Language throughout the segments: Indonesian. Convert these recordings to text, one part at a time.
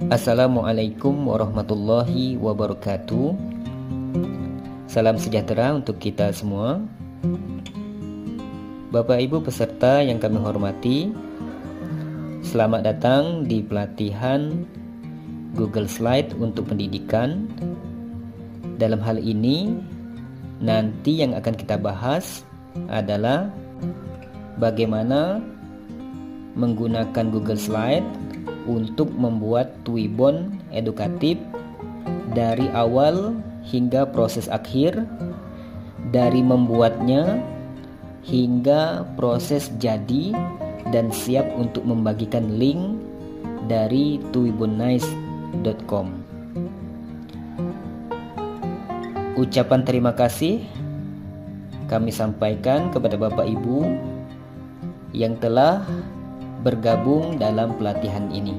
Assalamualaikum warahmatullahi wabarakatuh. Salam sejahtera untuk kita semua. Bapak Ibu peserta yang kami hormati, selamat datang di pelatihan Google Slide untuk pendidikan. Dalam hal ini, nanti yang akan kita bahas adalah bagaimana menggunakan Google Slide untuk membuat Twibbon edukatif dari awal hingga proses akhir, dari membuatnya hingga proses jadi dan siap untuk membagikan link dari twibbonize.com. Ucapan terima kasih kami sampaikan kepada Bapak Ibu yang telah bergabung dalam pelatihan ini.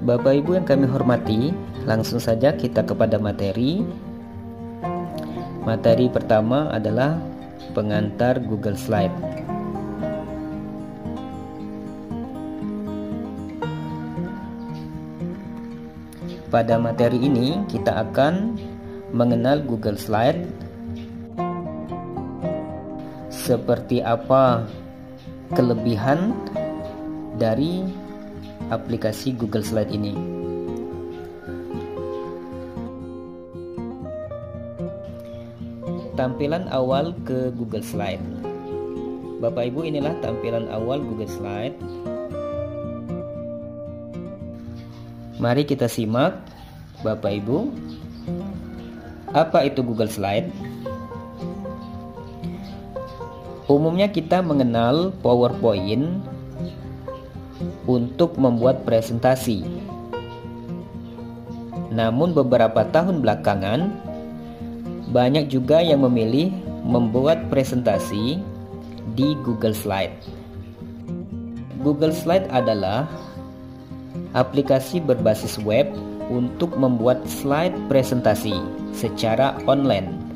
Bapak Ibu yang kami hormati, langsung saja kita kepada materi. Materi pertama adalah pengantar Google Slide. Pada materi ini kita akan mengenal Google Slide, seperti apa kelebihan dari aplikasi Google Slide ini. Tampilan awal ke Google Slide. Bapak Ibu, inilah tampilan awal Google Slide. Mari kita simak, Bapak Ibu. Apa itu Google Slide? Umumnya kita mengenal PowerPoint untuk membuat presentasi. Namun beberapa tahun belakangan, banyak juga yang memilih membuat presentasi di Google Slide. Google Slide adalah aplikasi berbasis web untuk membuat slide presentasi secara online.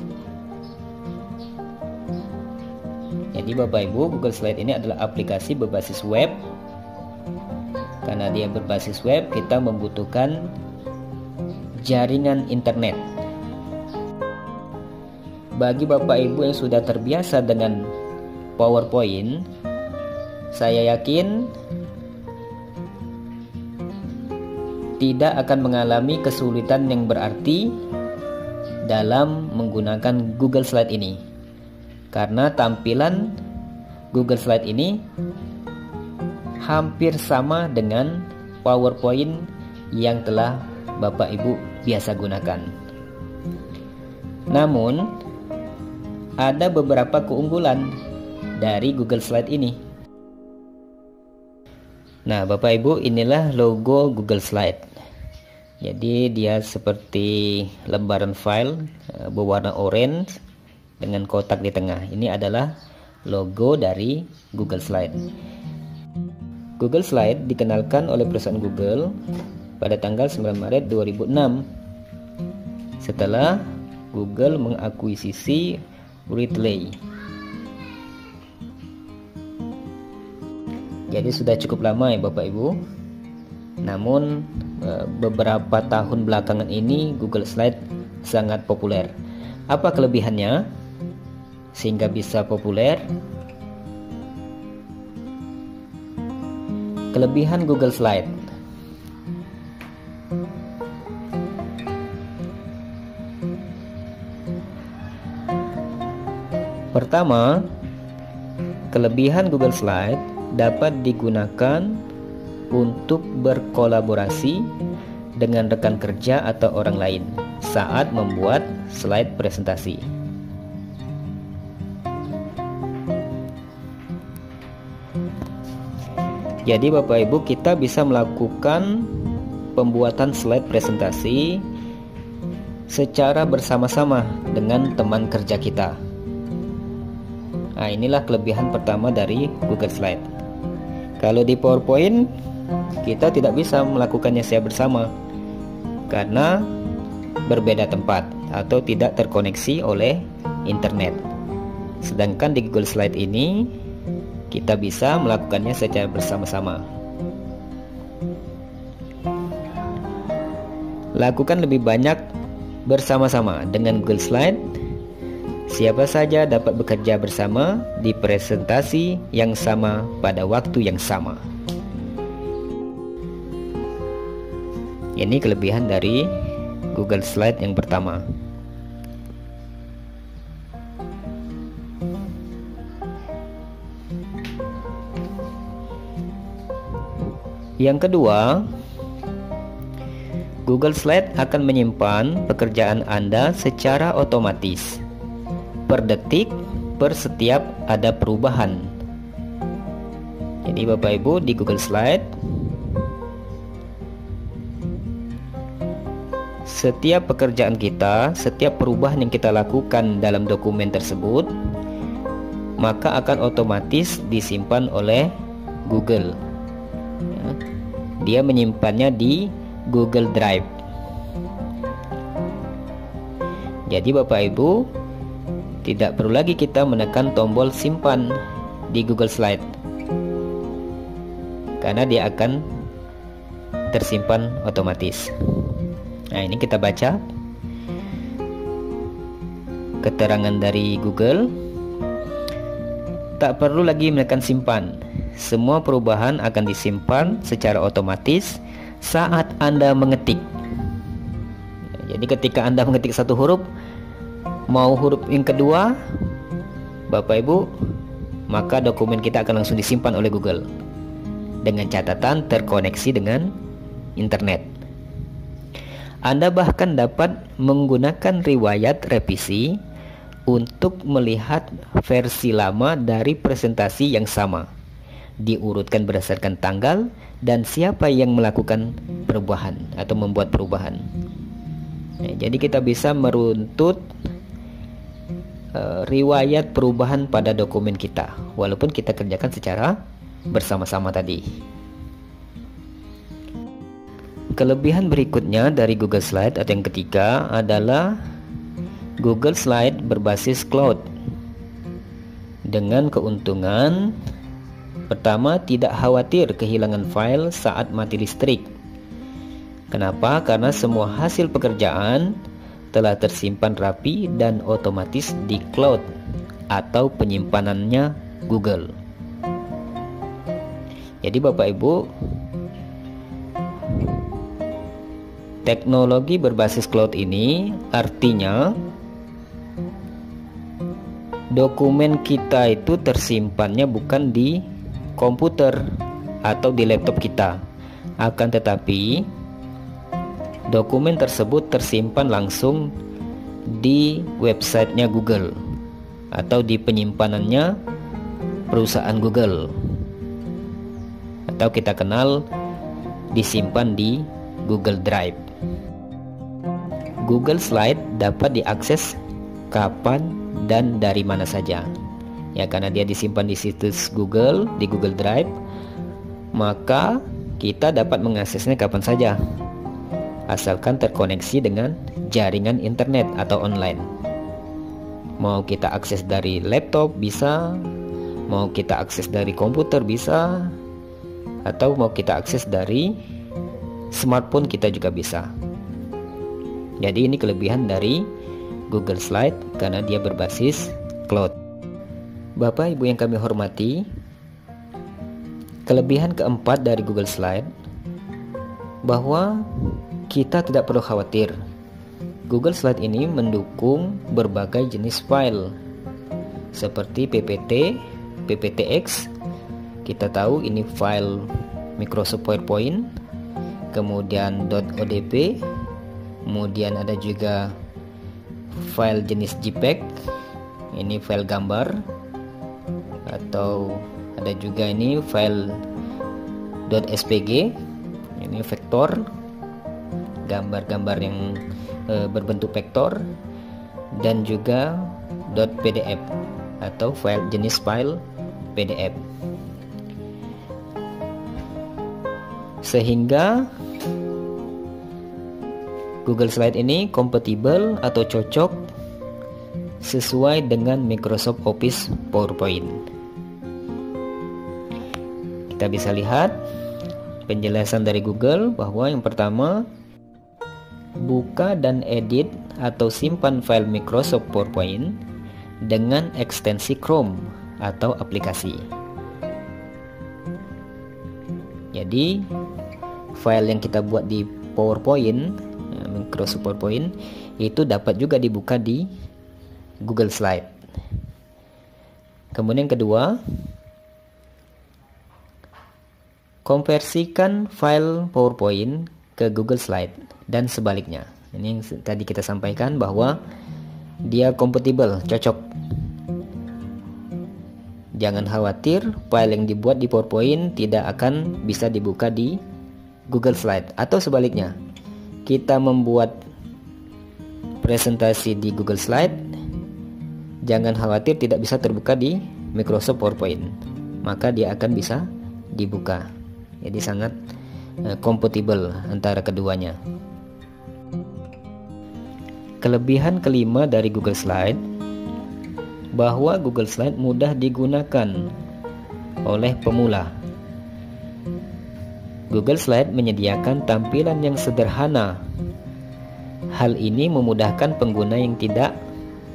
Jadi Bapak Ibu, Google Slide ini adalah aplikasi berbasis web. Karena dia berbasis web, kita membutuhkan jaringan internet. Bagi Bapak Ibu yang sudah terbiasa dengan PowerPoint, saya yakin tidak akan mengalami kesulitan yang berarti dalam menggunakan Google Slide ini. Karena tampilan Google Slide ini hampir sama dengan PowerPoint yang telah Bapak Ibu biasa gunakan. Namun, ada beberapa keunggulan dari Google Slide ini. Nah, Bapak Ibu, inilah logo Google Slide. Jadi dia seperti lembaran file berwarna orange dengan kotak di tengah. Ini adalah logo dari Google Slide. Google Slide dikenalkan oleh perusahaan Google pada tanggal 9 Maret 2006 setelah Google mengakuisisi Readly. Jadi sudah cukup lama ya Bapak Ibu. Namun beberapa tahun belakangan ini Google Slide sangat populer. Apa kelebihannya sehingga bisa populer? Kelebihan Google Slide. Pertama, kelebihan Google Slide dapat digunakan untuk berkolaborasi dengan rekan kerja atau orang lain saat membuat slide presentasi. Jadi Bapak Ibu, kita bisa melakukan pembuatan slide presentasi secara bersama-sama dengan teman kerja kita. Nah, inilah kelebihan pertama dari Google Slide. Kalau di PowerPoint, kita tidak bisa melakukannya secara bersama karena berbeda tempat atau tidak terkoneksi oleh internet. Sedangkan di Google Slide ini kita bisa melakukannya secara bersama-sama. Lakukan lebih banyak bersama-sama dengan Google Slide. Siapa saja dapat bekerja bersama di presentasi yang sama pada waktu yang sama. Ini kelebihan dari Google Slide yang pertama. Yang kedua, Google Slide akan menyimpan pekerjaan Anda secara otomatis per detik, per setiap ada perubahan. Jadi Bapak Ibu, di Google Slide setiap pekerjaan kita, setiap perubahan yang kita lakukan dalam dokumen tersebut, maka akan otomatis disimpan oleh Google. Dia menyimpannya di Google Drive. Jadi Bapak Ibu, tidak perlu lagi kita menekan tombol simpan di Google Slide, karena dia akan tersimpan otomatis. Nah, ini kita baca keterangan dari Google. Tak perlu lagi menekan simpan. Semua perubahan akan disimpan secara otomatis saat Anda mengetik. Jadi ketika Anda mengetik satu huruf, mau huruf yang kedua, Bapak Ibu, maka dokumen kita akan langsung disimpan oleh Google dengan catatan terkoneksi dengan internet. Anda bahkan dapat menggunakan riwayat revisi untuk melihat versi lama dari presentasi yang sama, diurutkan berdasarkan tanggal dan siapa yang melakukan perubahan atau membuat perubahan. Nah, jadi kita bisa meruntut riwayat perubahan pada dokumen kita, walaupun kita kerjakan secara bersama-sama tadi. Kelebihan berikutnya dari Google Slide atau yang ketiga adalah Google Slide berbasis cloud dengan keuntungan pertama, tidak khawatir kehilangan file saat mati listrik. Kenapa? Karena semua hasil pekerjaan telah tersimpan rapi dan otomatis di cloud atau penyimpanannya Google. Jadi Bapak Ibu, teknologi berbasis cloud ini artinya dokumen kita itu tersimpannya bukan di komputer atau di laptop kita, akan tetapi dokumen tersebut tersimpan langsung di websitenya Google atau di penyimpanannya perusahaan Google, atau kita kenal disimpan di Google Drive. Google Slide dapat diakses kapan dan dari mana saja. Ya, karena dia disimpan di situs Google, di Google Drive, maka kita dapat mengaksesnya kapan saja, asalkan terkoneksi dengan jaringan internet atau online. Mau kita akses dari laptop bisa, mau kita akses dari komputer bisa, atau mau kita akses dari smartphone kita juga bisa. Jadi ini kelebihan dari Google Slide karena dia berbasis cloud. Bapak Ibu yang kami hormati, kelebihan keempat dari Google Slide bahwa kita tidak perlu khawatir. Google Slide ini mendukung berbagai jenis file seperti PPT, PPTX. Kita tahu ini file Microsoft PowerPoint, kemudian .odp, kemudian ada juga file jenis JPEG, ini file gambar, atau ada juga ini file .spg, ini vektor, gambar-gambar yang berbentuk vektor, dan juga .pdf atau file jenis file PDF. Sehingga Google Slide ini kompatibel atau cocok sesuai dengan Microsoft Office PowerPoint. kita bisa lihat penjelasan dari Google bahwa yang pertama, buka dan edit atau simpan file Microsoft PowerPoint dengan ekstensi Chrome atau aplikasi. Jadi file yang kita buat di PowerPoint, Microsoft PowerPoint, itu dapat juga dibuka di Google Slide. Kemudian kedua, konversikan file PowerPoint ke Google Slide dan sebaliknya. Ini yang tadi kita sampaikan bahwa dia kompatibel, cocok. Jangan khawatir, file yang dibuat di PowerPoint tidak akan bisa dibuka di Google Slide, atau sebaliknya. Kita membuat presentasi di Google Slide, jangan khawatir tidak bisa terbuka di Microsoft PowerPoint, maka dia akan bisa dibuka. Jadi sangat kompatibel antara keduanya. Kelebihan kelima dari Google Slide, bahwa Google Slide mudah digunakan oleh pemula. Google Slide menyediakan tampilan yang sederhana. Hal ini memudahkan pengguna yang tidak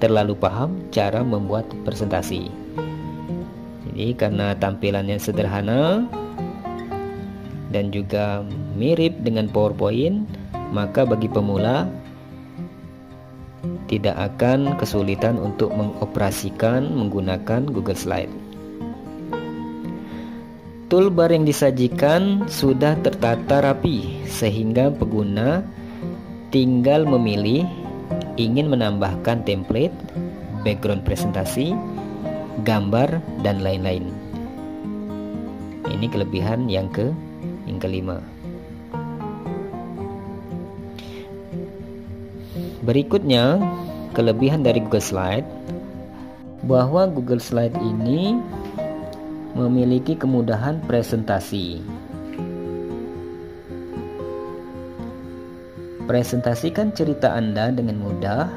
terlalu paham cara membuat presentasi. Jadi karena tampilannya sederhana dan juga mirip dengan PowerPoint, maka bagi pemula tidak akan kesulitan untuk mengoperasikan menggunakan Google Slide. Toolbar yang disajikan sudah tertata rapi sehingga pengguna tinggal memilih ingin menambahkan template, background presentasi, gambar, dan lain-lain. Ini kelebihan yang kelima. Berikutnya, kelebihan dari Google Slide, bahwa Google Slide ini memiliki kemudahan presentasi. Presentasikan cerita Anda dengan mudah,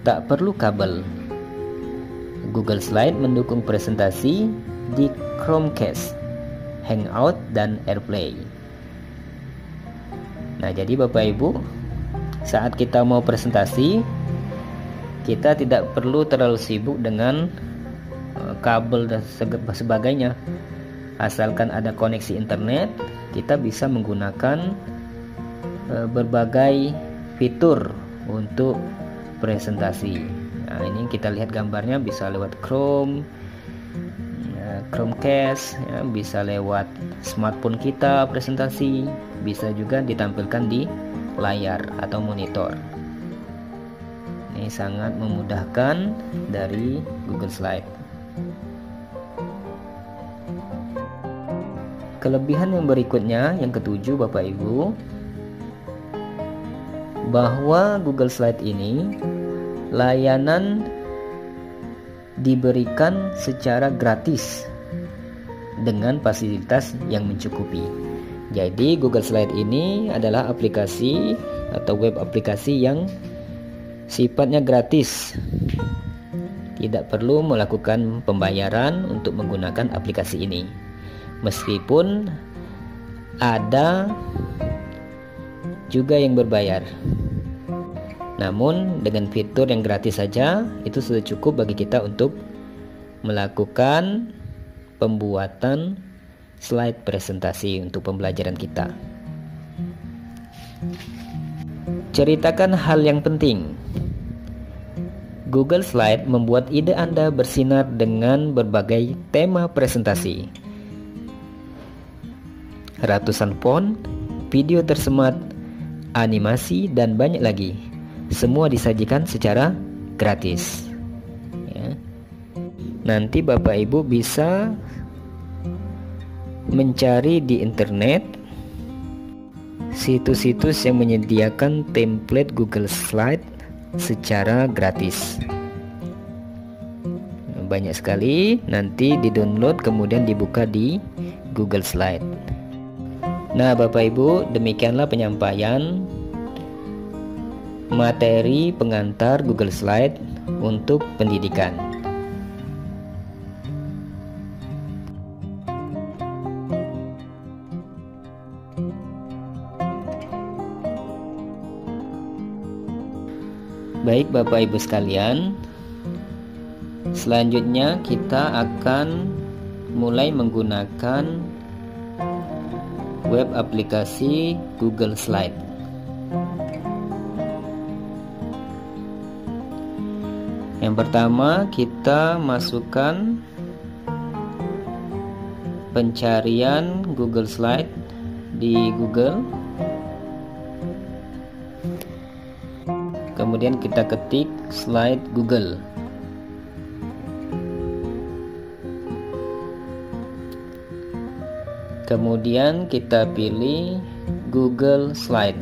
tak perlu kabel. Google Slide mendukung presentasi di Chromecast, Hangout, dan AirPlay. Nah, jadi Bapak Ibu, saat kita mau presentasi, kita tidak perlu terlalu sibuk dengan kabel dan sebagainya. Asalkan ada koneksi internet, kita bisa menggunakan berbagai fitur untuk presentasi. Nah, ini kita lihat gambarnya bisa lewat Chromecast, ya, bisa lewat smartphone kita presentasi, bisa juga ditampilkan di layar atau monitor. Ini sangat memudahkan dari Google Slide. Kelebihan yang berikutnya, yang ketujuh Bapak Ibu, bahwa Google Slide ini layanan diberikan secara gratis dengan fasilitas yang mencukupi. Jadi Google Slide ini adalah aplikasi atau web aplikasi yang sifatnya gratis. Tidak perlu melakukan pembayaran untuk menggunakan aplikasi ini. Meskipun ada juga yang berbayar. Namun dengan fitur yang gratis saja itu sudah cukup bagi kita untuk melakukan pembuatan slide presentasi untuk pembelajaran kita. Ceritakan hal yang penting. Google Slide membuat ide Anda bersinar dengan berbagai tema presentasi. Ratusan font, video tersemat, animasi, dan banyak lagi. Semua disajikan secara gratis. Ya. Nanti Bapak Ibu bisa mencari di internet situs-situs yang menyediakan template Google Slide secara gratis. Banyak sekali, nanti di-download kemudian dibuka di Google Slide. Nah, Bapak Ibu, demikianlah penyampaian materi pengantar Google Slide untuk pendidikan. Baik Bapak Ibu sekalian, selanjutnya kita akan mulai menggunakan web aplikasi Google Slide. Yang pertama, kita masukkan pencarian Google Slide di Google. Kemudian kita ketik slide Google. Kemudian kita pilih Google Slide.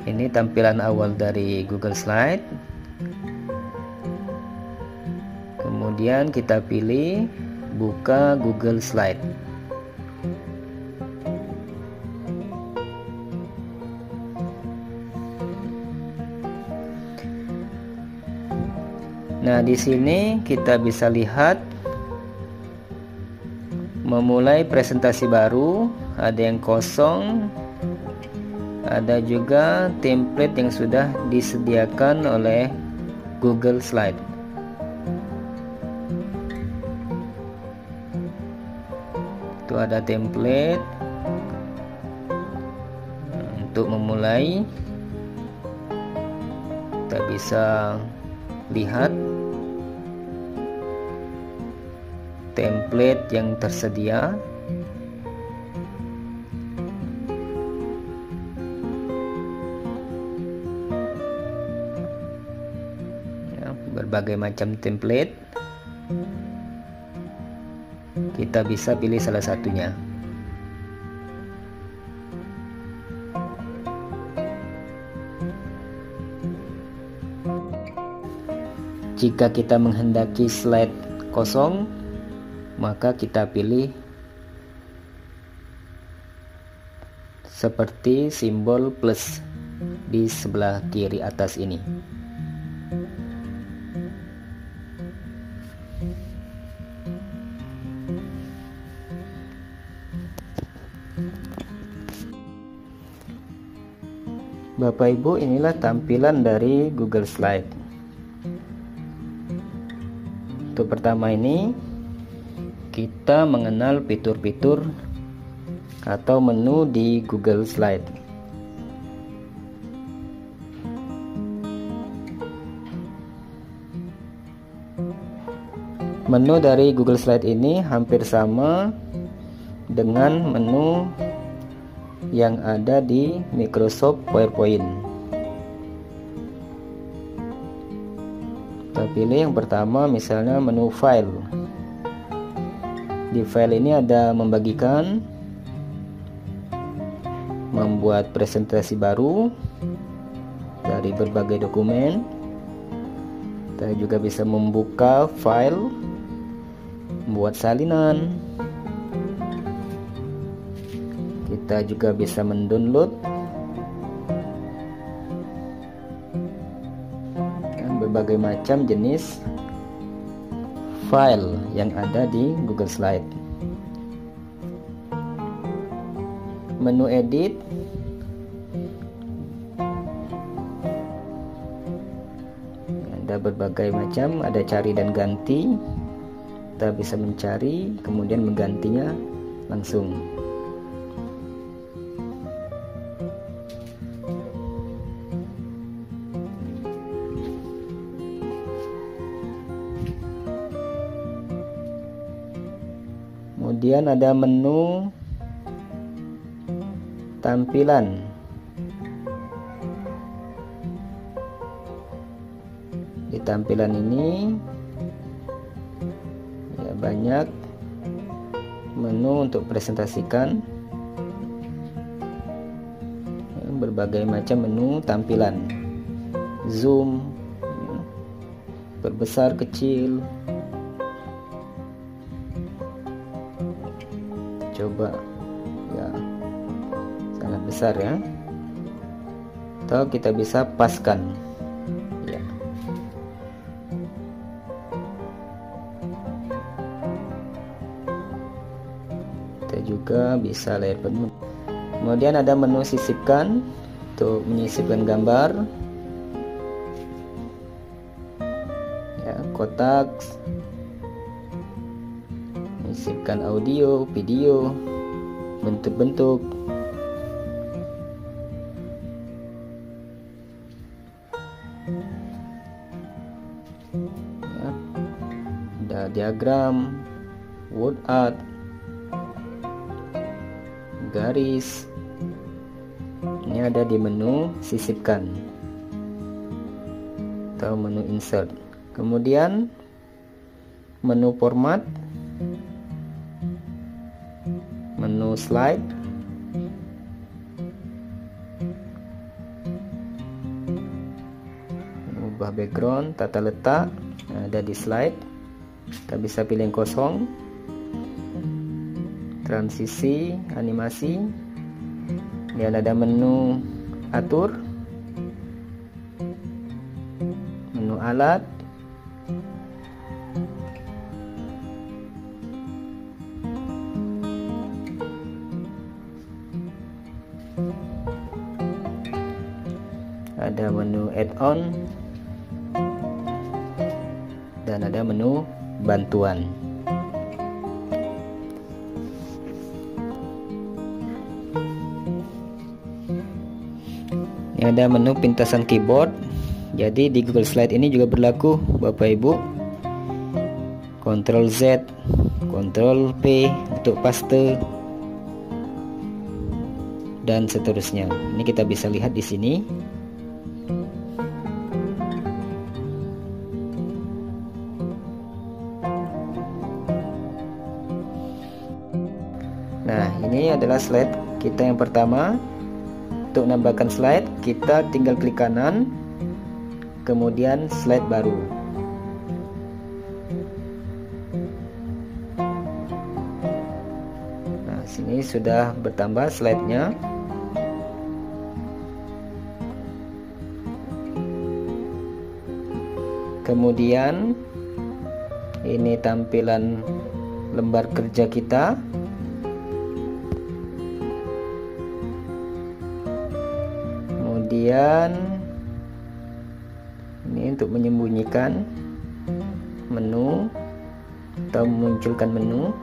Ini tampilan awal dari Google Slide. Kemudian kita pilih buka Google Slide. Nah, di sini kita bisa lihat memulai presentasi baru, ada yang kosong, ada juga template yang sudah disediakan oleh Google Slide. Itu ada template untuk memulai. Kita bisa lihat template yang tersedia. Ya, berbagai macam template. Kita bisa pilih salah satunya. Jika kita menghendaki slide kosong, maka kita pilih seperti simbol plus di sebelah kiri atas ini. Bapak Ibu, inilah tampilan dari Google Slide. Untuk pertama ini, kita mengenal fitur-fitur atau menu di Google Slide. Menu dari Google Slide ini hampir sama dengan menu yang ada di Microsoft PowerPoint. Kita pilih yang pertama, misalnya menu file. Di file ini ada membagikan, membuat presentasi baru dari berbagai dokumen. Kita juga bisa membuka file, membuat salinan. Kita juga bisa mendownload berbagai macam jenis file yang ada di Google Slide. Menu edit, ada berbagai macam, ada cari dan ganti. Kita bisa mencari kemudian menggantinya langsung. Kemudian ada menu tampilan. Di tampilan ini ya, banyak menu untuk presentasikan, ya, berbagai macam menu tampilan. Zoom, ya, perbesar kecil. Coba ya, sangat besar ya, atau kita bisa paskan ya. juga bisa layar penuh. Kemudian ada menu sisipkan untuk menyisipkan gambar, ya, kotak, menyisipkan audio, video, bentuk-bentuk. Ya, ada diagram, word art, garis. Ini ada di menu sisipkan atau menu insert. Kemudian menu format, menu slide, ubah background, tata letak, ada di slide. Kita bisa pilih yang kosong, transisi, animasi. Dan ada menu atur, menu alat, ada menu add-on, dan ada menu bantuan. Ini ada menu pintasan keyboard. Jadi di Google Slide ini juga berlaku Bapak Ibu. Ctrl Z, Ctrl P untuk paste, dan seterusnya. Ini kita bisa lihat di sini. Nah, ini adalah slide kita yang pertama. Untuk menambahkan slide, kita tinggal klik kanan, kemudian slide baru. Nah, sini sudah bertambah slide-nya. Kemudian ini tampilan lembar kerja kita. Kemudian ini untuk menyembunyikan menu atau memunculkan menu.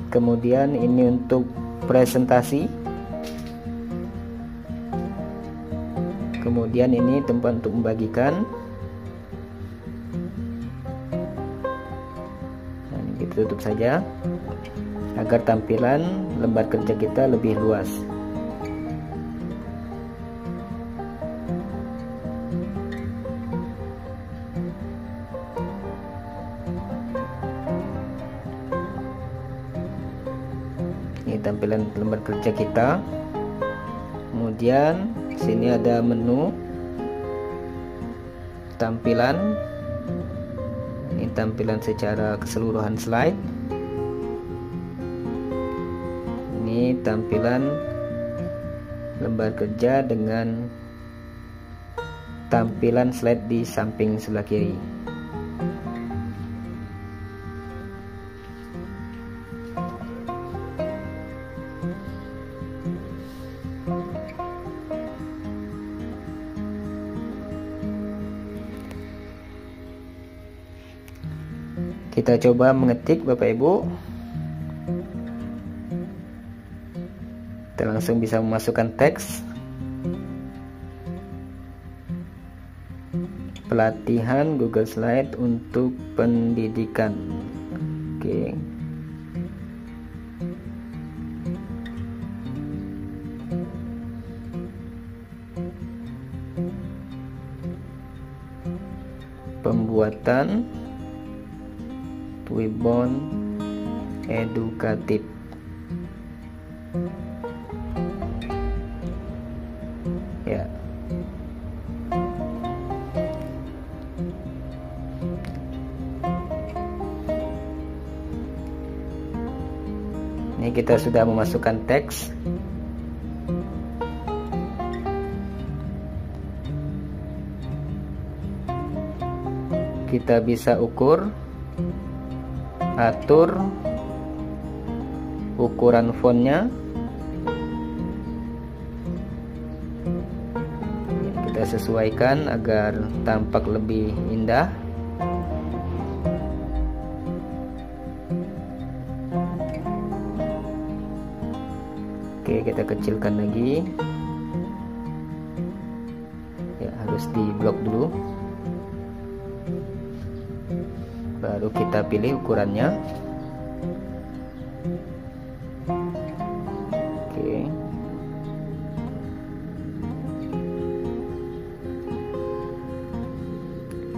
Kemudian ini untuk presentasi. Kemudian ini tempat untuk membagikan. Tutup saja agar tampilan lembar kerja kita lebih luas. Ini tampilan lembar kerja kita. Kemudian sini ada menu tampilan. Ini tampilan secara keseluruhan slide. Ini tampilan lembar kerja dengan tampilan slide di samping sebelah kiri. Kita coba mengetik Bapak Ibu. Kita langsung bisa memasukkan teks. Pelatihan Google Slide untuk pendidikan. Oke. Pembuatan Twibbon edukatif. Ya. Ini kita sudah memasukkan teks. kita bisa atur ukuran fontnya. Kita sesuaikan agar tampak lebih indah. Oke, kita kecilkan lagi. Ya, harus di blok dulu. Baru kita pilih ukurannya. Oke.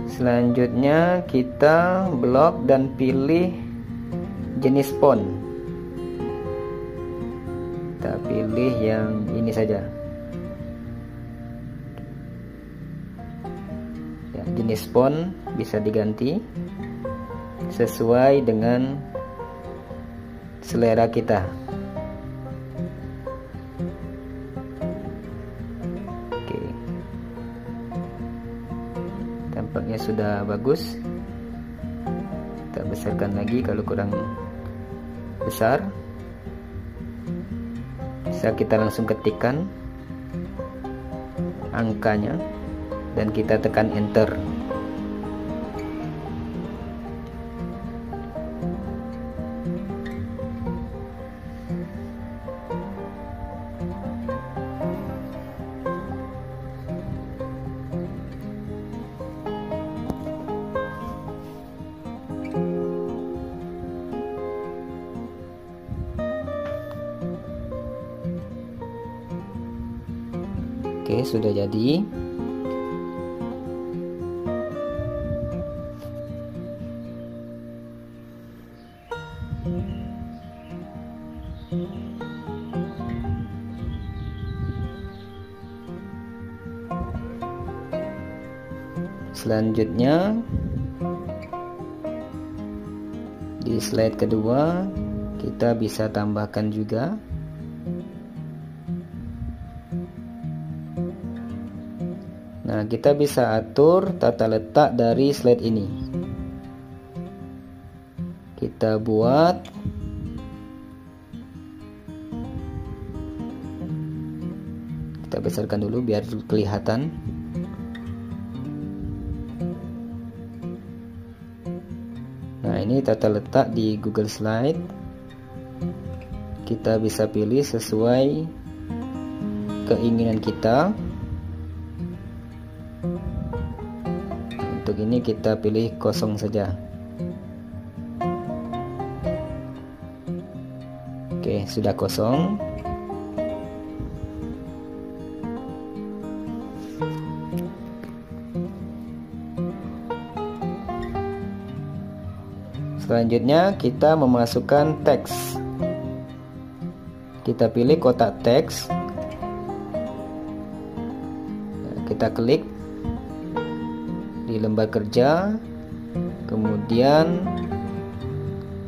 Selanjutnya kita blok dan pilih jenis font. Kita pilih yang ini saja. Ya, jenis font bisa diganti sesuai dengan selera kita. Oke. Tampaknya sudah bagus. Kita besarkan lagi kalau kurang besar. Bisa kita langsung ketikkan angkanya dan kita tekan enter. Oke, sudah jadi. Selanjutnya di slide kedua kita bisa tambahkan juga Nah, kita bisa atur tata letak dari slide ini. Kita buat kita besarkan dulu biar kelihatan. Nah, ini tata letak di Google Slide. Kita bisa pilih sesuai keinginan kita. Untuk ini kita pilih kosong saja. Oke, sudah kosong. Selanjutnya kita memasukkan teks. Kita pilih kotak teks. Kita klik di lembar kerja, kemudian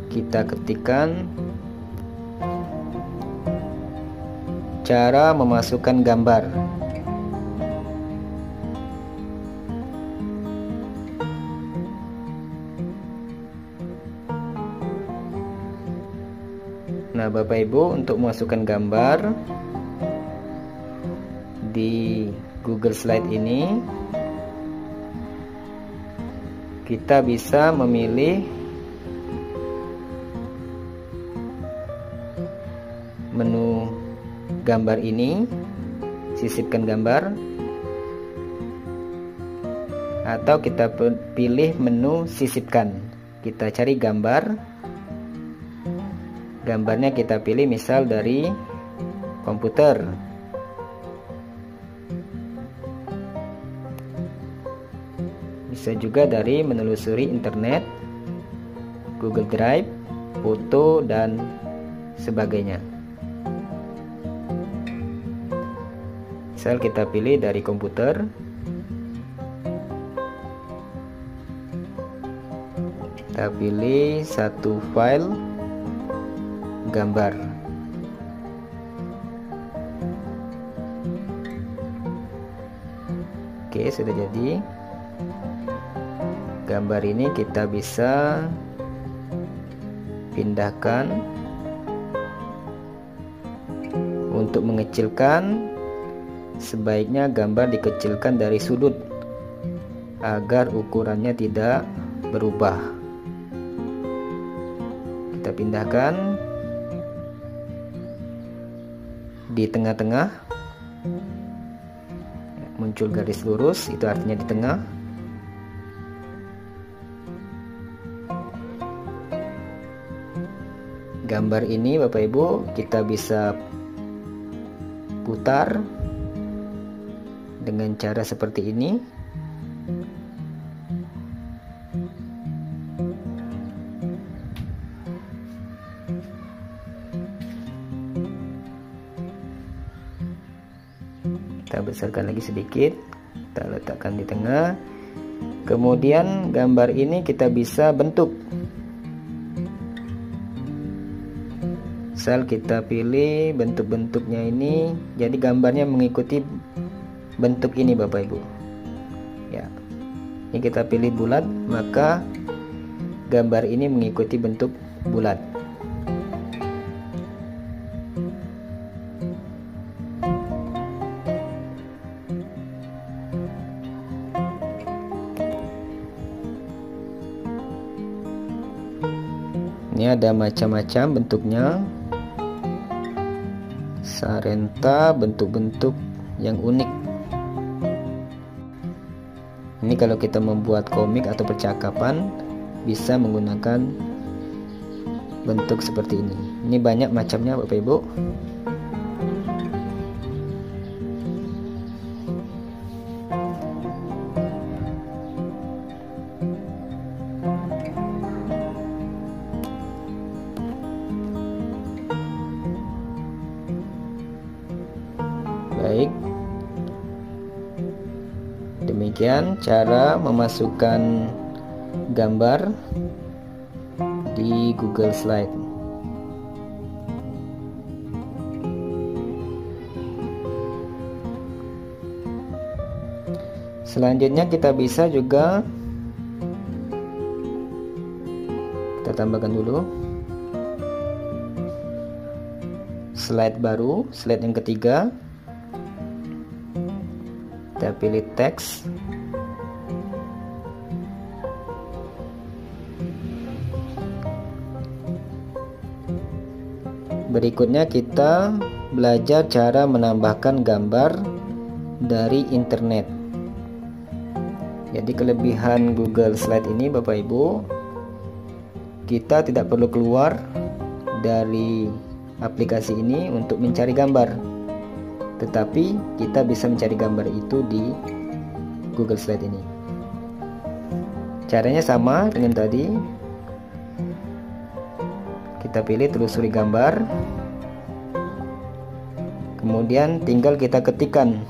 kita ketikkan cara memasukkan gambar. Nah, Bapak Ibu, untuk memasukkan gambar di Google Slide ini, kita bisa memilih menu gambar ini, sisipkan gambar, atau kita pilih menu sisipkan. Kita cari gambar. Gambarnya kita pilih misal dari komputer. Bisa juga dari menelusuri internet, Google Drive, foto, dan sebagainya. Misal kita pilih dari komputer. Kita pilih satu file gambar. Oke, sudah jadi. gambar ini kita bisa pindahkan. Untuk mengecilkan, sebaiknya gambar dikecilkan dari sudut agar ukurannya tidak berubah. Kita pindahkan di tengah-tengah, muncul garis lurus, itu artinya di tengah. Gambar ini Bapak Ibu kita bisa putar dengan cara seperti ini. Kita besarkan lagi sedikit, kita letakkan di tengah. Kemudian gambar ini kita bisa bentuk. Misal kita pilih bentuk-bentuknya ini, jadi gambarnya mengikuti bentuk ini Bapak Ibu. Ya, ini kita pilih bulat, maka gambar ini mengikuti bentuk bulat. Ini ada macam-macam bentuknya. Sarenta, bentuk-bentuk yang unik. Ini kalau kita membuat komik atau percakapan bisa menggunakan bentuk seperti ini. Ini banyak macamnya Bapak Ibu. Baik, demikian cara memasukkan gambar di Google Slide. Selanjutnya kita bisa juga, kita tambahkan dulu slide baru, slide yang ketiga. Kita pilih teks. Berikutnya kita belajar cara menambahkan gambar dari internet. Jadi kelebihan Google Slide ini Bapak Ibu, kita tidak perlu keluar dari aplikasi ini untuk mencari gambar, tetapi kita bisa mencari gambar itu di Google Slide ini. Caranya sama dengan tadi. Kita pilih telusuri gambar, kemudian tinggal kita ketikkan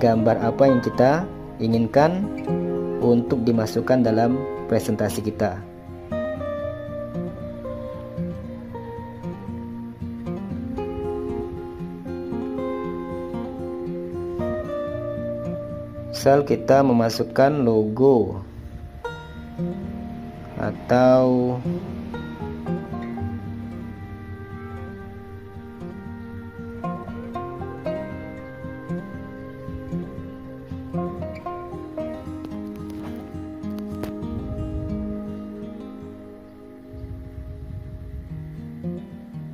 gambar apa yang kita inginkan untuk dimasukkan dalam presentasi kita. Misal kita memasukkan logo atau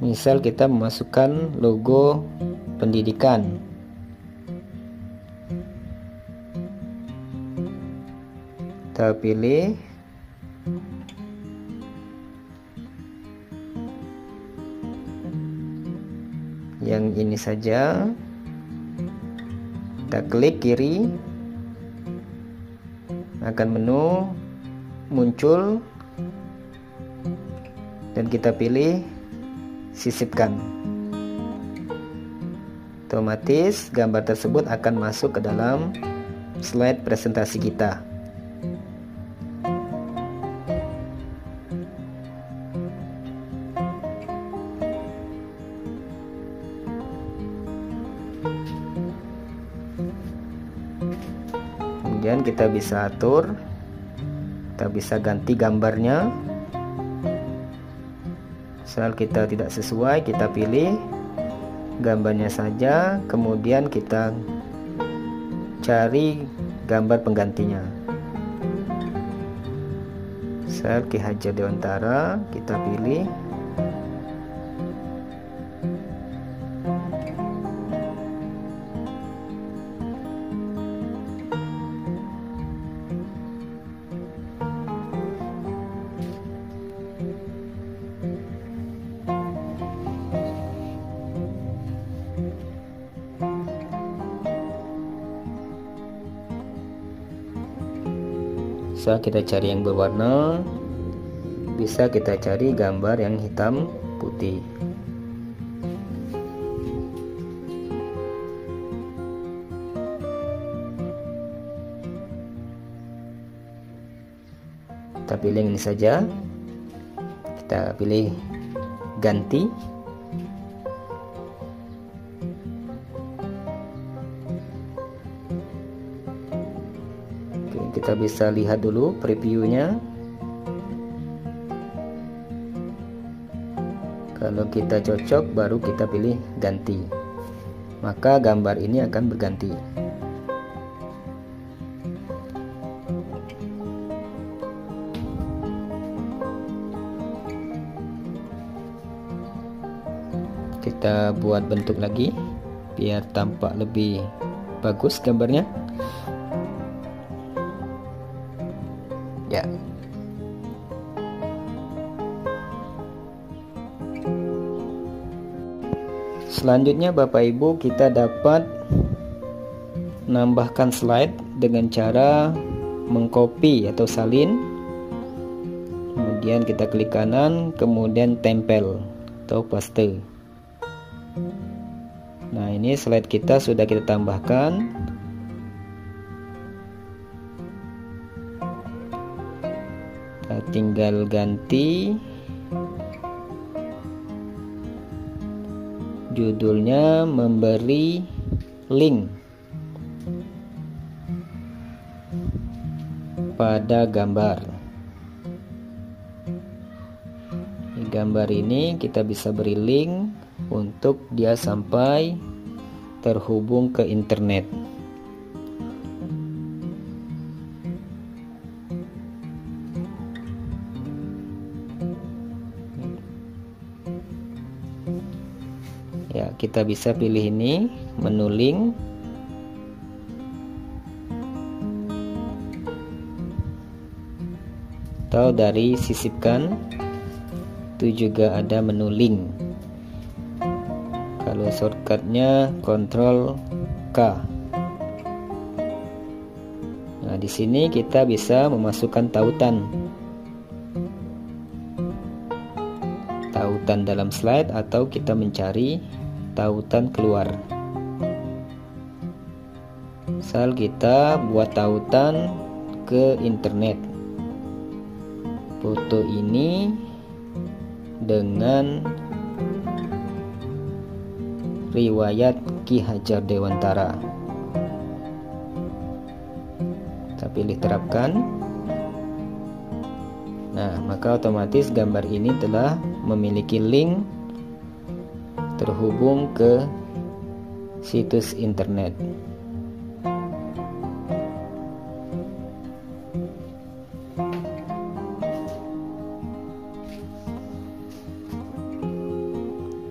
misal kita memasukkan logo pendidikan. Kita pilih yang ini saja. Kita klik kiri, akan menu muncul dan kita pilih sisipkan. Otomatis gambar tersebut akan masuk ke dalam slide presentasi kita. Kemudian kita bisa atur Kita bisa ganti gambarnya. Misal kita tidak sesuai, kita pilih gambarnya saja, kemudian kita cari gambar penggantinya. Misal Ki Hajar Dewantara, kita pilih. Bisa kita cari yang berwarna, bisa kita cari gambar yang hitam putih. Kita pilih ini saja, kita pilih ganti. Kita bisa lihat dulu previewnya. Kalau kita cocok, baru kita pilih ganti, maka gambar ini akan berganti. Kita buat bentuk lagi biar tampak lebih bagus gambarnya. Ya. Selanjutnya Bapak Ibu, kita dapat menambahkan slide dengan cara mengcopy atau salin. Kemudian kita klik kanan, kemudian tempel atau paste. Nah, ini slide kita sudah kita tambahkan. Tinggal ganti judulnya, memberi link pada gambar. Di gambar ini kita bisa beri link untuk dia sampai terhubung ke internet. Ya, kita bisa pilih ini, menu link. Atau dari sisipkan, itu juga ada menu link. Kalau shortcutnya Ctrl K. Nah, di sini kita bisa memasukkan tautan dalam slide, atau kita mencari tautan keluar. Misal kita buat tautan ke internet, foto ini dengan riwayat Ki Hajar Dewantara. Kita pilih terapkan. Nah, maka otomatis gambar ini telah memiliki link terhubung ke situs internet.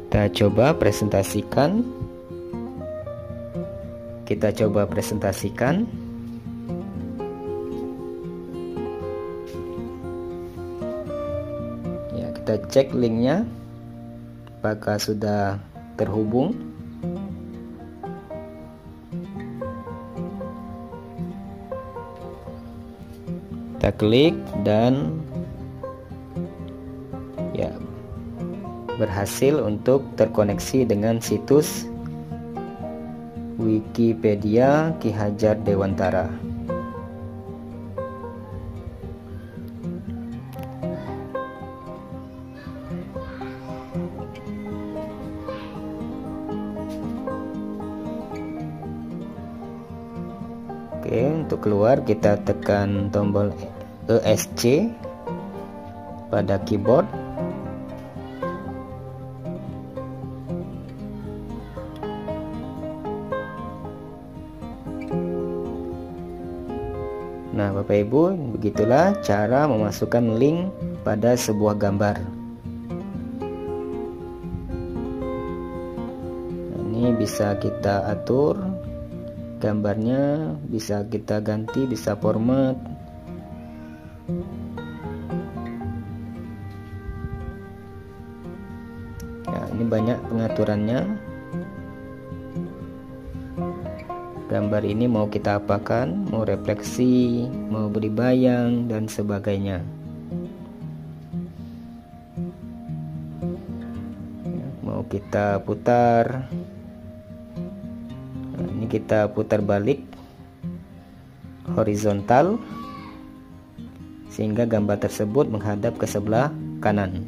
Kita coba presentasikan. Ya, kita cek linknya apakah sudah terhubung. Kita klik dan ya, berhasil untuk terkoneksi dengan situs Wikipedia Ki Hajar Dewantara. Oke, untuk keluar kita tekan tombol ESC pada keyboard. Nah, Bapak Ibu, begitulah cara memasukkan link pada sebuah gambar. Nah, ini bisa kita atur gambarnya, bisa kita ganti, bisa format. Nah, ini banyak pengaturannya. Gambar ini mau kita apakan, mau refleksi, mau beri bayang, dan sebagainya. Mau kita putar. Nah, ini kita putar balik horizontal sehingga gambar tersebut menghadap ke sebelah kanan.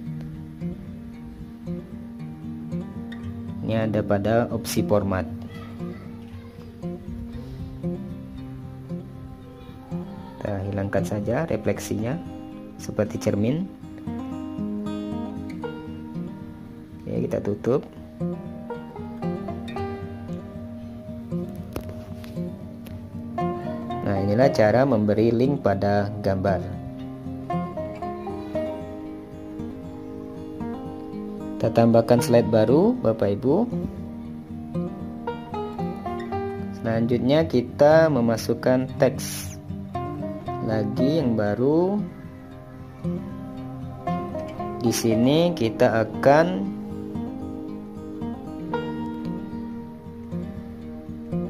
Ini ada pada opsi format. Kita hilangkan saja refleksinya seperti cermin. Oke, kita tutup. Nah, inilah cara memberi link pada gambar. Kita tambahkan slide baru, Bapak Ibu. Selanjutnya kita memasukkan teks lagi yang baru. Di sini kita akan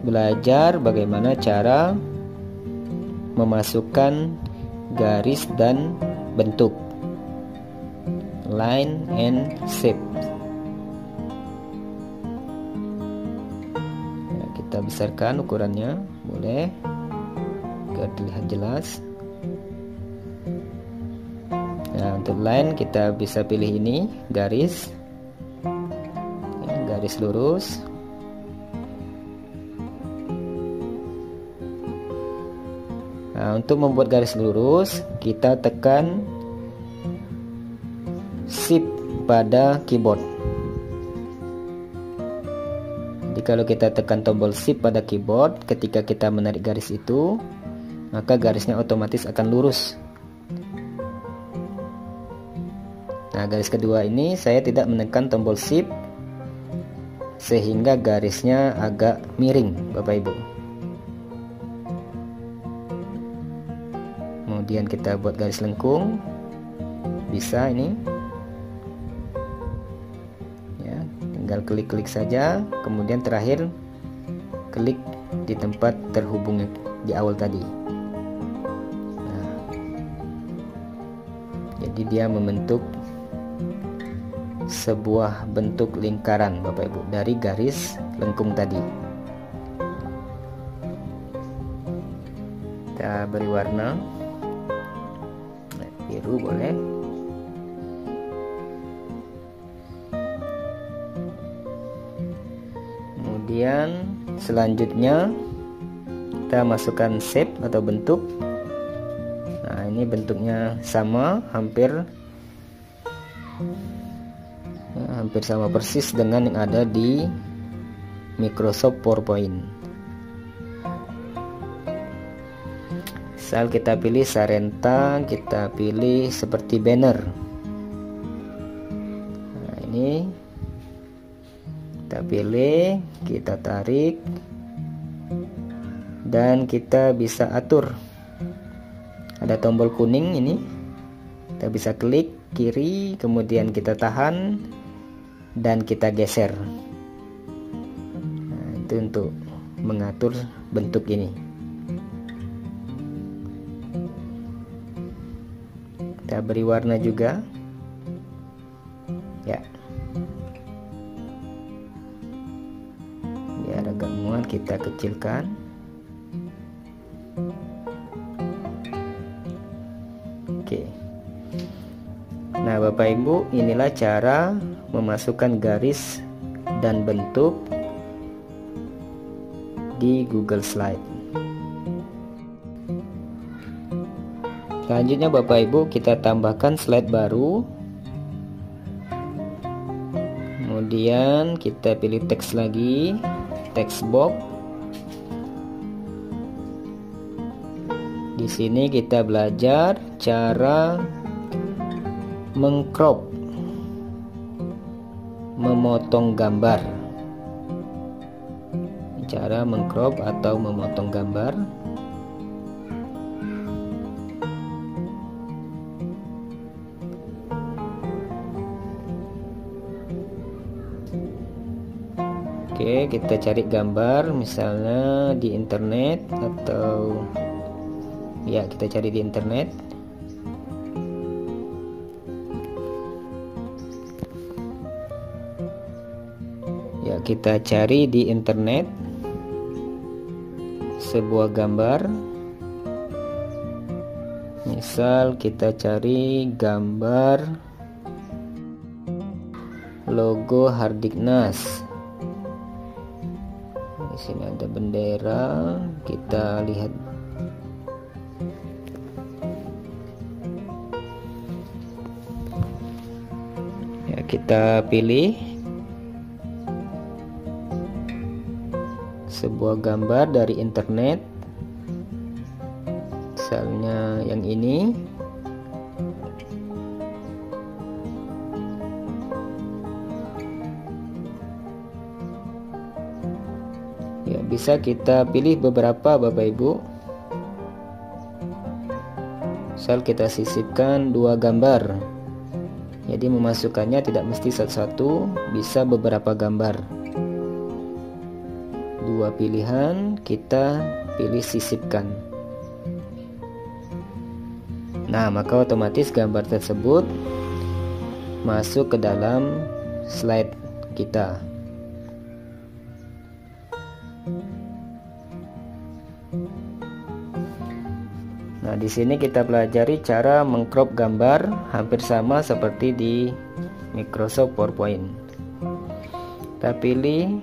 belajar bagaimana cara memasukkan garis dan bentuk, line and shape. Nah, kita besarkan ukurannya, boleh agar terlihat jelas. Nah, untuk line kita bisa pilih ini, garis, ya, garis lurus. Nah, untuk membuat garis lurus kita tekan Shift pada keyboard. Jadi kalau kita tekan tombol Shift pada keyboard, ketika kita menarik garis itu, maka garisnya otomatis akan lurus. Nah, garis kedua ini saya tidak menekan tombol Shift sehingga garisnya agak miring, Bapak Ibu. Kemudian kita buat garis lengkung, bisa ini. Ya, tinggal klik-klik saja, kemudian terakhir klik di tempat terhubung di awal tadi. Nah, jadi dia membentuk sebuah bentuk lingkaran, Bapak Ibu, dari garis lengkung tadi. Kita beri warna biru, boleh. Kemudian selanjutnya kita masukkan shape atau bentuk. Nah, ini bentuknya sama, hampir sama persis dengan yang ada di Microsoft PowerPoint. Misal kita pilih Sarenta, kita pilih seperti banner. Nah, ini kita pilih, kita tarik, dan kita bisa atur. Ada tombol kuning ini, kita bisa klik kiri, kemudian kita tahan dan kita geser. Nah, itu untuk mengatur bentuk ini. Kita beri warna juga, ya, biar agak muat, kita kecilkan. Oke. Nah, Bapak Ibu, inilah cara memasukkan garis dan bentuk di Google Slide. Selanjutnya Bapak Ibu, kita tambahkan slide baru. Kemudian kita pilih teks lagi, text box. Di sini kita belajar cara mengcrop, memotong gambar. Cara mengcrop atau memotong gambar. Oke, kita cari gambar misalnya di internet, atau ya kita cari di internet. Ya, kita cari di internet sebuah gambar. Misal kita cari gambar logo Hardiknas. Di sini ada bendera, kita lihat. Ya, kita pilih sebuah gambar dari internet, misalnya yang ini. Ya, bisa kita pilih beberapa Bapak Ibu. Misal kita sisipkan 2 gambar, jadi memasukkannya tidak mesti satu-satu, bisa beberapa gambar. 2 pilihan, kita pilih sisipkan. Nah, maka otomatis gambar tersebut masuk ke dalam slide kita. Nah, di sini kita pelajari cara mengcrop gambar, hampir sama seperti di Microsoft PowerPoint. Kita pilih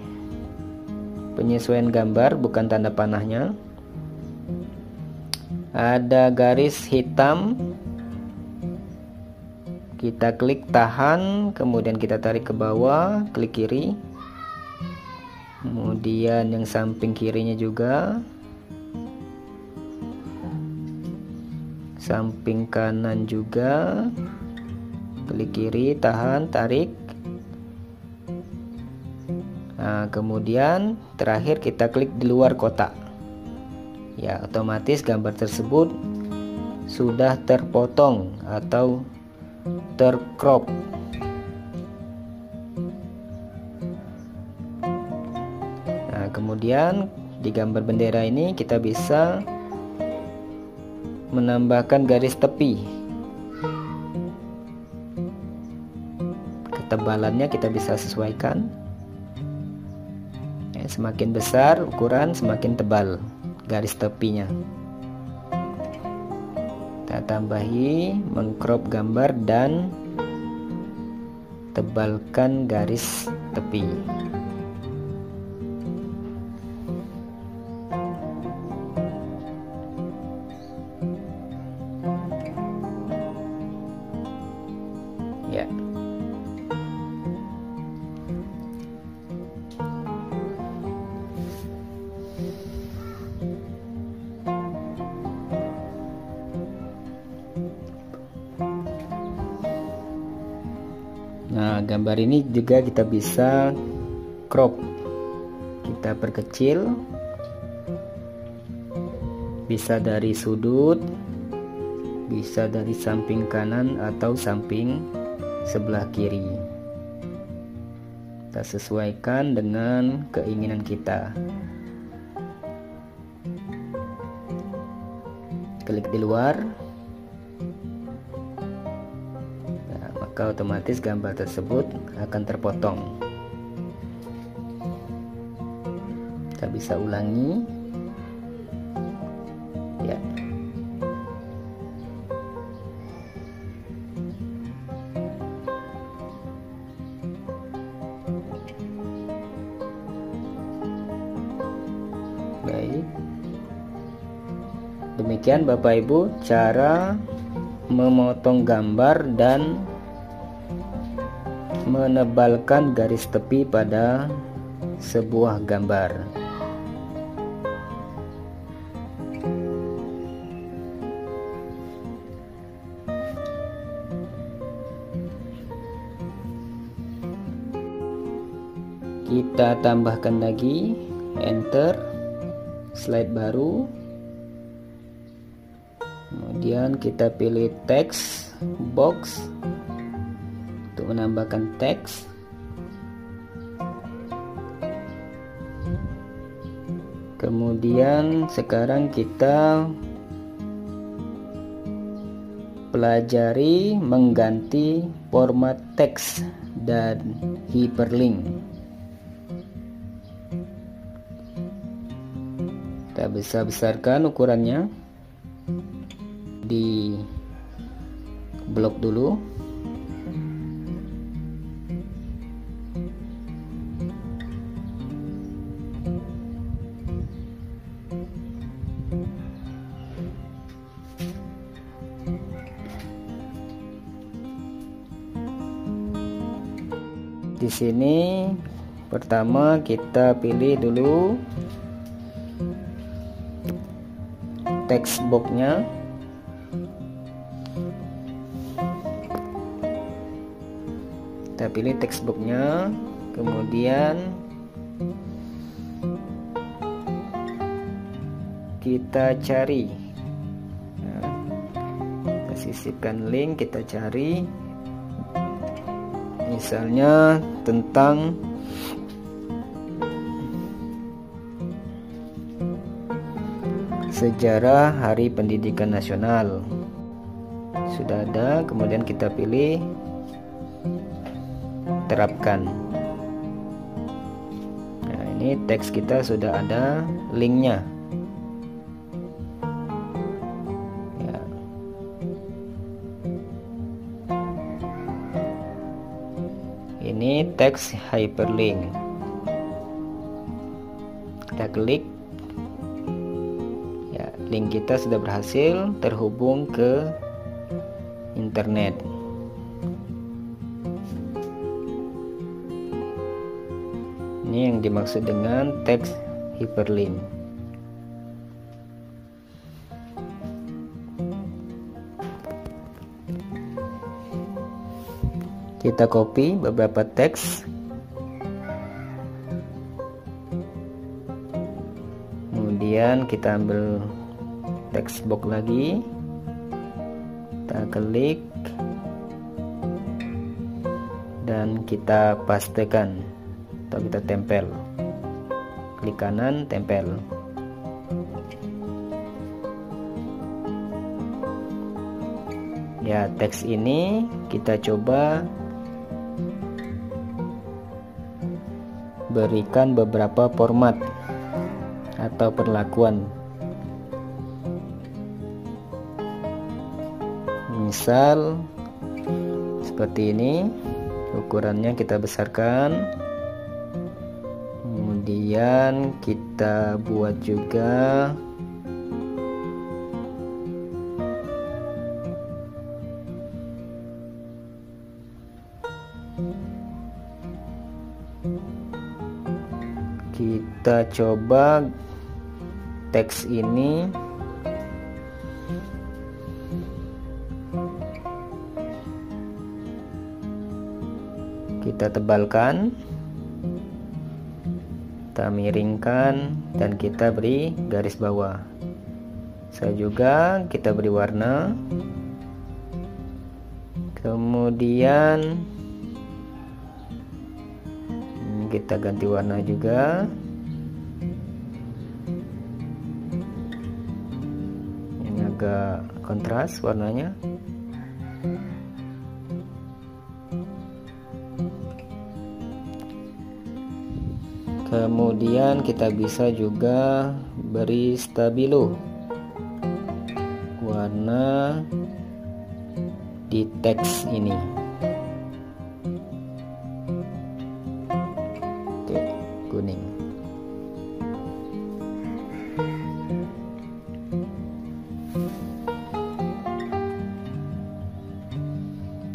penyesuaian gambar, bukan tanda panahnya. Ada garis hitam, kita klik tahan, kemudian kita tarik ke bawah, klik kiri, kemudian yang samping kirinya juga, samping kanan juga, klik kiri, tahan, tarik. Nah, kemudian terakhir kita klik di luar kotak. Ya, otomatis gambar tersebut sudah terpotong atau tercrop. Nah, kemudian di gambar bendera ini kita bisa menambahkan garis tepi. Ketebalannya kita bisa sesuaikan. Ya, semakin besar ukuran, semakin tebal garis tepinya. Kita tambahi mengcrop gambar dan tebalkan garis tepi. Ya. Nah, gambar ini juga kita bisa crop. Kita perkecil, bisa dari sudut, bisa dari samping kanan atau samping sebelah kiri. Kita sesuaikan dengan keinginan kita. Klik di luar. Maka otomatis gambar tersebut akan terpotong. Kita bisa ulangi. Ya. Baik. Demikian Bapak Ibu cara memotong gambar dan menebalkan garis tepi pada sebuah gambar. Kita tambahkan lagi, enter, slide baru. Kemudian kita pilih text box untuk menambahkan teks. Kemudian sekarang kita pelajari mengganti format teks dan hyperlink. Kita bisa besarkan ukurannya di blok dulu. Di sini pertama kita pilih dulu text boxnya. Kita pilih text boxnya, kemudian kita cari, kita sisipkan link, kita cari misalnya tentang sejarah Hari Pendidikan Nasional. Sudah ada, kemudian kita pilih terapkan. Nah, ini teks kita sudah ada linknya. Ya. Ini teks hyperlink. Kita klik. Link kita sudah berhasil terhubung ke internet. Ini yang dimaksud dengan teks hyperlink. Kita copy beberapa teks. Kemudian kita ambil text box lagi, kita klik dan kita pastekan atau kita tempel. Klik kanan, tempel. Ya, teks ini kita coba berikan beberapa format atau perlakuan. Misal seperti ini, ukurannya kita besarkan, kemudian kita buat juga kita coba teks ini kita tebalkan, kita miringkan, dan kita beri garis bawah. Saya juga kita beri warna, kemudian kita ganti warna juga. Ini agak kontras warnanya. Kemudian kita bisa juga beri stabilo warna di teks ini. Oke, kuning.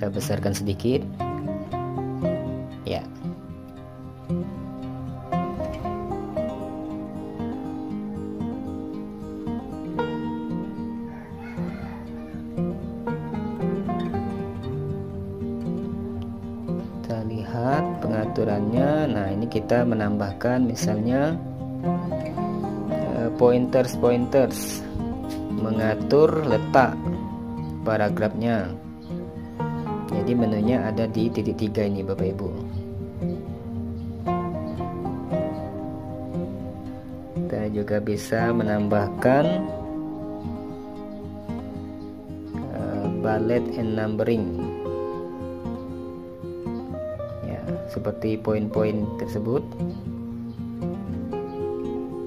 Kita besarkan sedikit. Ya. Kita lihat pengaturannya. Nah, ini kita menambahkan misalnya pointers, mengatur letak paragrafnya. Jadi menunya ada di titik 3 ini Bapak Ibu. Kita juga bisa menambahkan bullet and numbering. Ya, seperti poin-poin tersebut.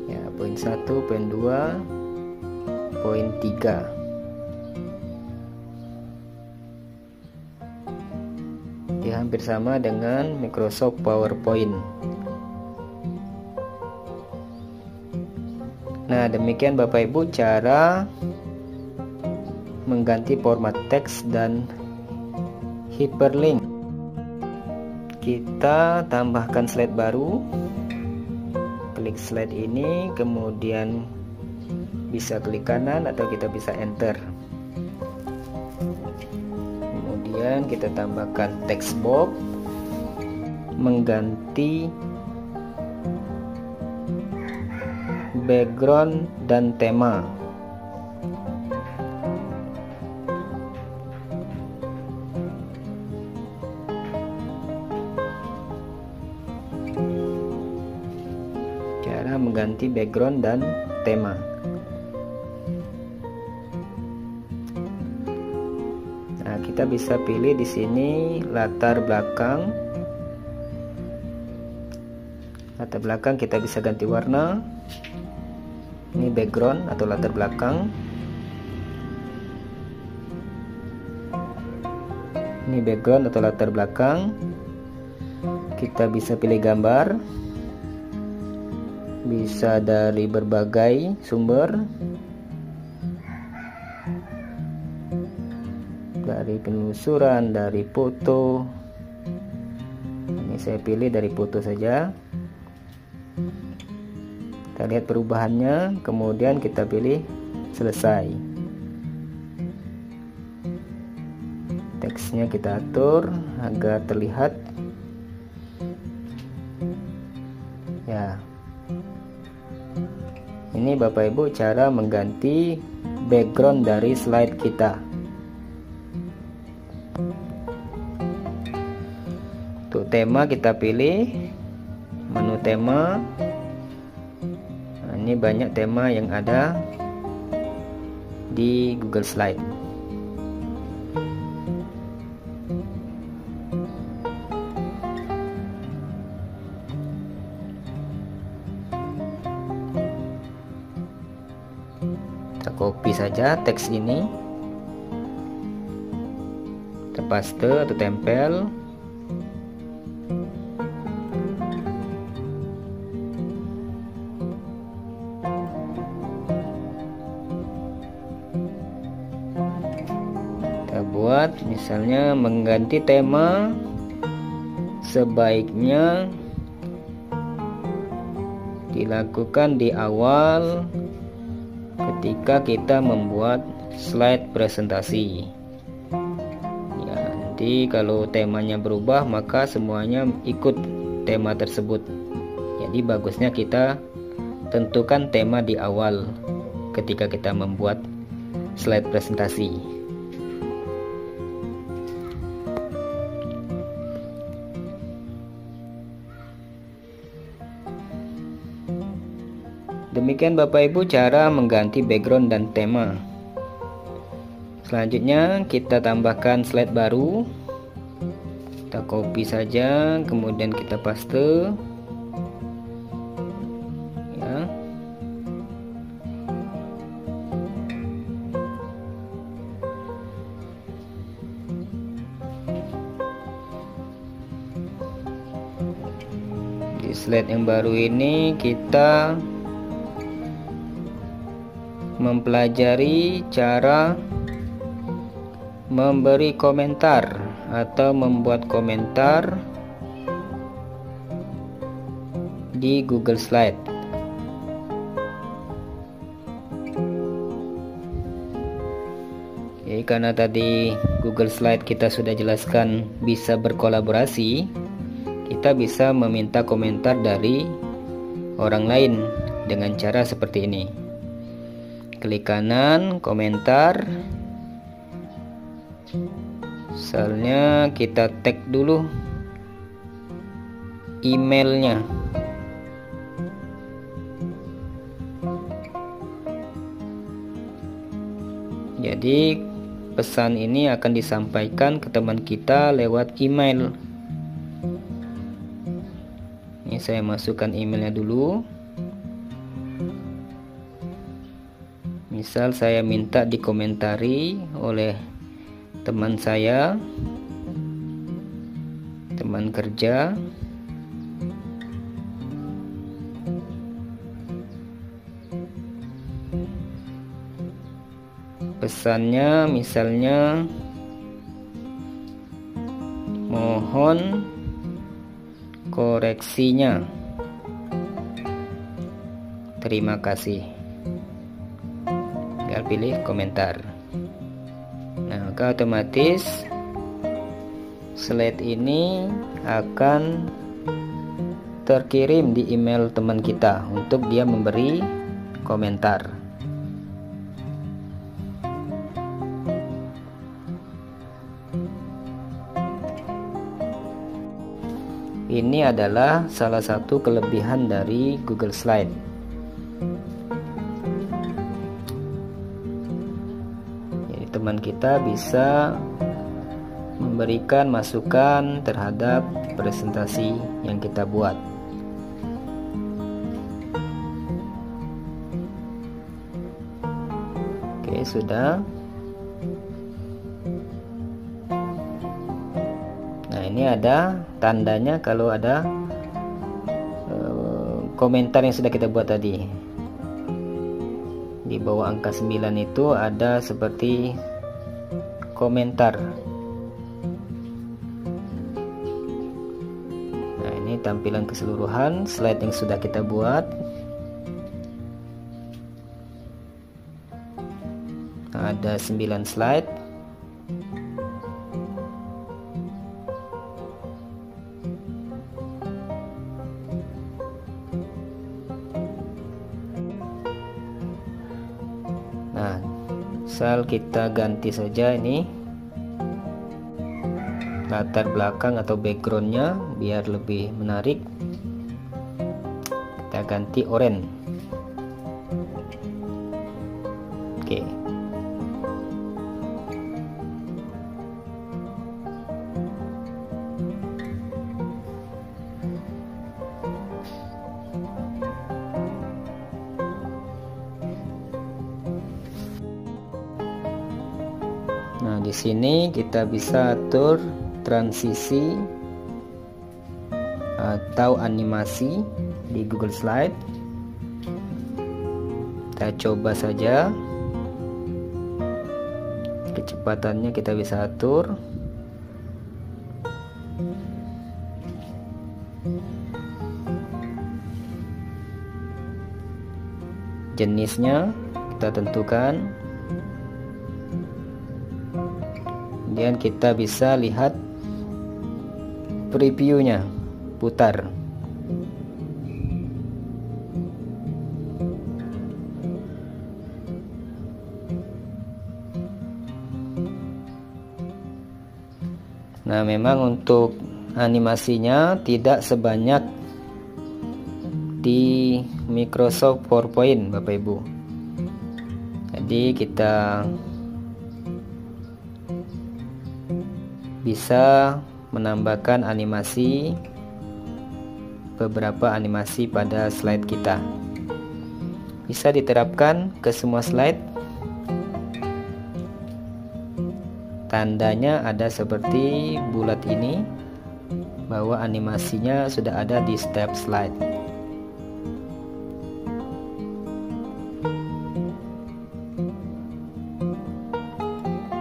Ya, poin 1, poin 2, poin 3. Ya, hampir sama dengan Microsoft PowerPoint. Nah, demikian Bapak Ibu cara mengganti format teks dan hyperlink. Kita tambahkan slide baru. Klik slide ini, kemudian bisa klik kanan atau kita bisa enter. Kemudian kita tambahkan text box, mengganti background dan tema. Cara mengganti background dan tema. Nah, kita bisa pilih di sini latar belakang. Latar belakang kita bisa ganti warna. Ini background atau latar belakang. Ini background atau latar belakang. Kita bisa pilih gambar. Bisa dari berbagai sumber. Dari penelusuran, dari foto. Ini saya pilih dari foto saja. Kita lihat perubahannya, kemudian kita pilih selesai. Teksnya kita atur agar terlihat. Ya. Ini Bapak Ibu cara mengganti background dari slide kita. Untuk tema kita pilih menu tema. Nah, ini banyak tema yang ada di Google Slide. Kita copy saja teks ini. Kita paste atau tempel. Buat misalnya mengganti tema, sebaiknya dilakukan di awal ketika kita membuat slide presentasi. Ya, nanti kalau temanya berubah maka semuanya ikut tema tersebut. Jadi bagusnya kita tentukan tema di awal ketika kita membuat slide presentasi. Demikian Bapak Ibu cara mengganti background dan tema. Selanjutnya kita tambahkan slide baru. Kita copy saja, kemudian kita paste. Ya. Di slide yang baru ini kita mempelajari cara memberi komentar atau membuat komentar di Google Slide. Oke, karena tadi Google Slide kita sudah jelaskan bisa berkolaborasi, kita bisa meminta komentar dari orang lain dengan cara seperti ini. Klik kanan, komentar. Misalnya kita tag dulu emailnya. Jadi pesan ini akan disampaikan ke teman kita lewat email. Ini saya masukkan emailnya dulu. Misal saya minta dikomentari oleh teman saya, teman kerja. Pesannya misalnya, mohon koreksinya, terima kasih. Tinggal pilih komentar. Nah, maka otomatis slide ini akan terkirim di email teman kita untuk dia memberi komentar. Ini adalah salah satu kelebihan dari Google Slide. Jadi teman kita bisa memberikan masukan terhadap presentasi yang kita buat. Oke, sudah. Nah, ini ada tandanya kalau ada komentar yang sudah kita buat tadi. Di bawah angka 9 itu ada seperti komentar. Nah, ini tampilan keseluruhan slide yang sudah kita buat. Ada 9 slide. Nah, misal kita ganti saja ini latar belakang atau backgroundnya biar lebih menarik. Kita ganti oranye. Oke. Nah, di sini kita bisa atur transisi atau animasi di Google Slide. Kita coba saja. Kecepatannya kita bisa atur. Jenisnya kita tentukan. Kemudian kita bisa lihat previewnya, putar. Nah, memang untuk animasinya tidak sebanyak di Microsoft PowerPoint, Bapak Ibu. Jadi kita bisa menambahkan animasi, beberapa animasi pada slide kita. Bisa diterapkan ke semua slide. Tandanya ada seperti bulat ini, bahwa animasinya sudah ada di setiap slide.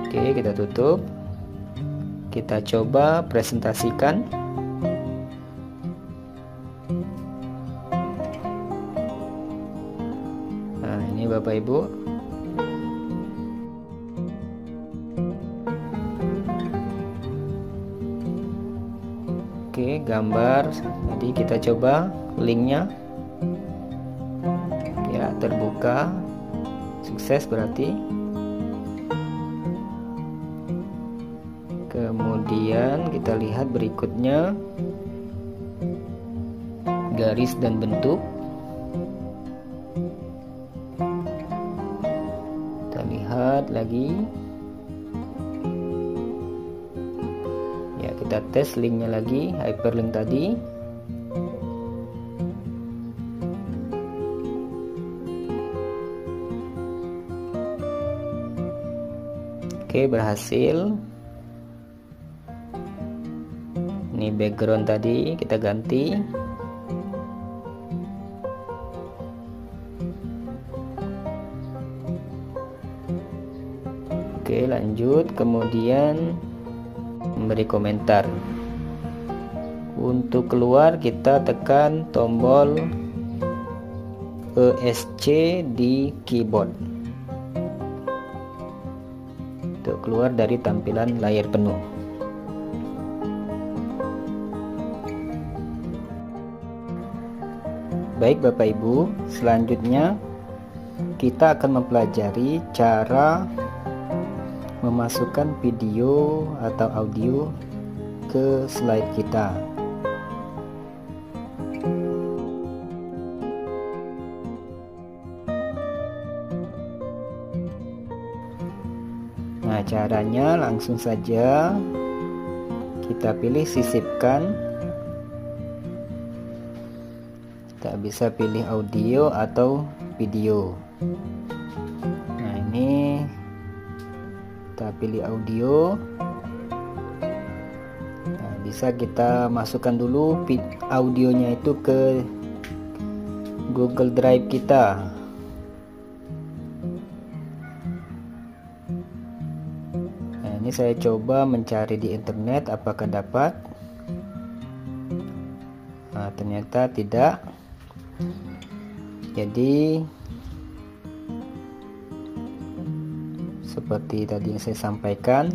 Oke, kita tutup. kita coba presentasikan. Nah, ini Bapak Ibu. Oke, gambar. Jadi kita coba linknya. Ya, terbuka. Sukses berarti. Kemudian kita lihat berikutnya, garis dan bentuk. Kita lihat lagi. Ya, kita tes linknya lagi, hyperlink tadi. Oke, berhasil. Ini background tadi kita ganti. Oke, lanjut. Kemudian memberi komentar. Untuk keluar kita tekan tombol ESC di keyboard untuk keluar dari tampilan layar penuh. Baik Bapak Ibu, selanjutnya kita akan mempelajari cara memasukkan video atau audio ke slide kita. Nah, caranya langsung saja kita pilih sisipkan. Kita bisa pilih audio atau video. Nah, ini kita pilih audio. Nah, bisa kita masukkan dulu audionya itu ke Google Drive kita. Nah, ini saya coba mencari di internet apakah dapat. Nah, ternyata tidak. Jadi seperti tadi yang saya sampaikan,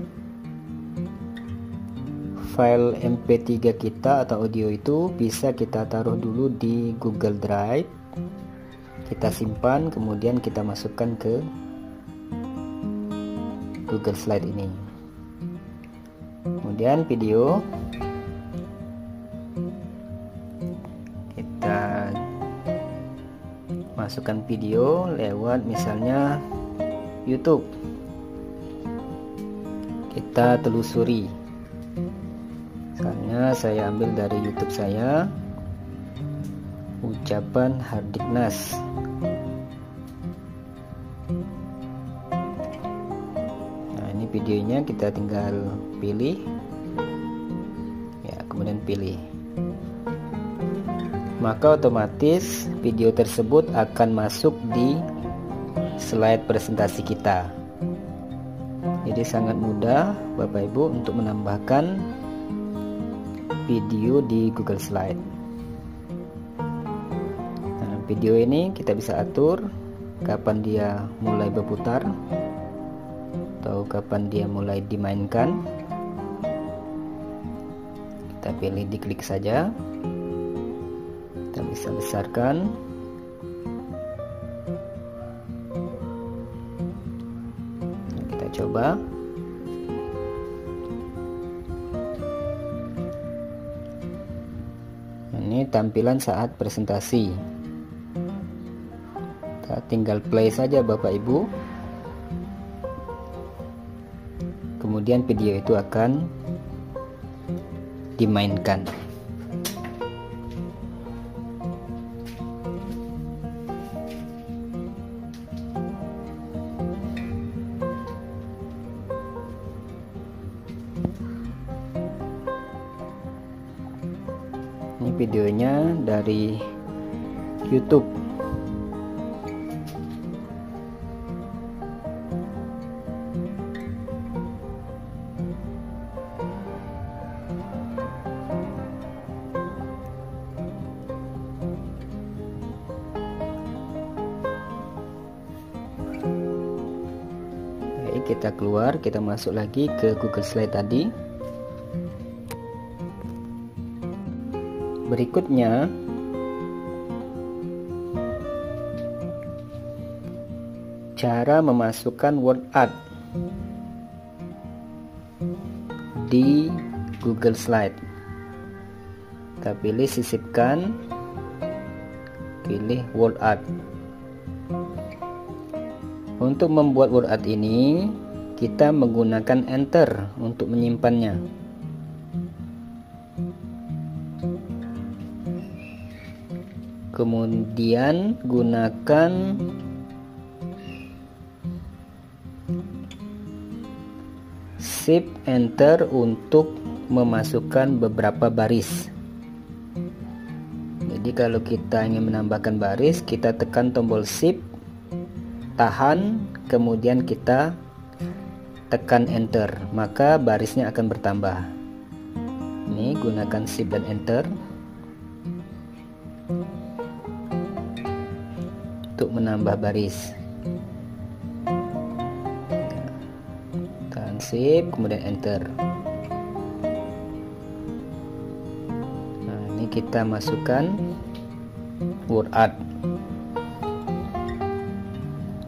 file MP3 kita atau audio itu bisa kita taruh dulu di Google Drive, kita simpan, kemudian kita masukkan ke Google Slide ini. Kemudian video kita masukkan video lewat misalnya YouTube. Kita telusuri. Misalnya saya ambil dari YouTube saya, ucapan Hardiknas. Nah, ini videonya kita tinggal pilih. Ya, kemudian pilih. Maka otomatis video tersebut akan masuk di slide presentasi kita. Jadi sangat mudah Bapak Ibu untuk menambahkan video di Google Slide. Nah, video ini kita bisa atur kapan dia mulai berputar atau kapan dia mulai dimainkan. Kita pilih, diklik saja. Kita bisa besarkan. Kita coba. Ini tampilan saat presentasi. Kita tinggal play saja Bapak Ibu. Kemudian video itu akan dimainkan. Ini videonya dari YouTube. kita keluar, kita masuk lagi ke Google Slide tadi. Berikutnya cara memasukkan word art di Google Slide. Kita pilih sisipkan, pilih word art. Untuk membuat word art ini kita menggunakan enter untuk menyimpannya. Kemudian gunakan shift enter untuk memasukkan beberapa baris. Jadi kalau kita ingin menambahkan baris, kita tekan tombol shift, tahan, kemudian kita tekan enter, maka barisnya akan bertambah. Ini gunakan shift dan enter untuk menambah baris. Tahan shift, kemudian enter. Nah, ini kita masukkan word art.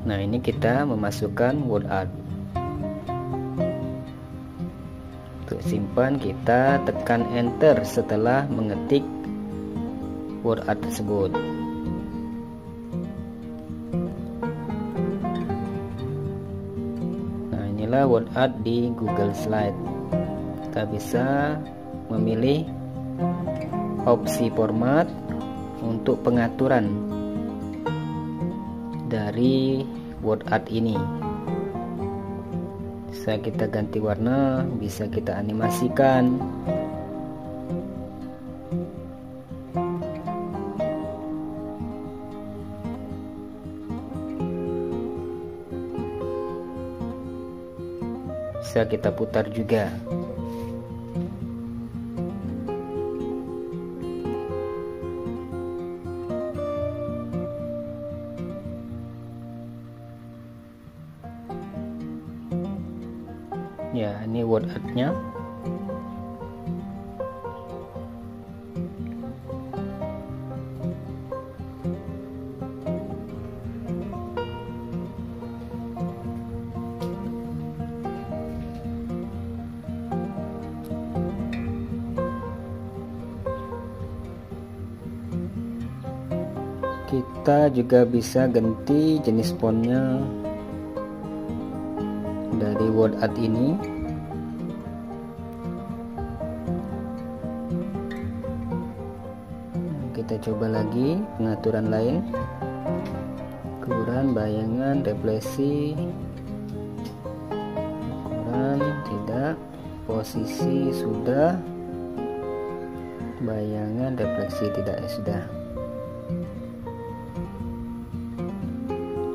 Nah, ini kita memasukkan word art. Untuk simpan, kita tekan enter setelah mengetik word art tersebut. Nah, inilah word art di Google Slide. Kita bisa memilih opsi format untuk pengaturan dari word art ini. Bisa kita ganti warna, bisa kita animasikan. Bisa kita putar juga. Ya, ini word art-nya. Kita juga bisa ganti jenis fontnya dari word art ini. Kita coba lagi pengaturan lain. Ukuran, bayangan, refleksi. Ukuran tidak, posisi sudah, bayangan, refleksi tidak, sudah.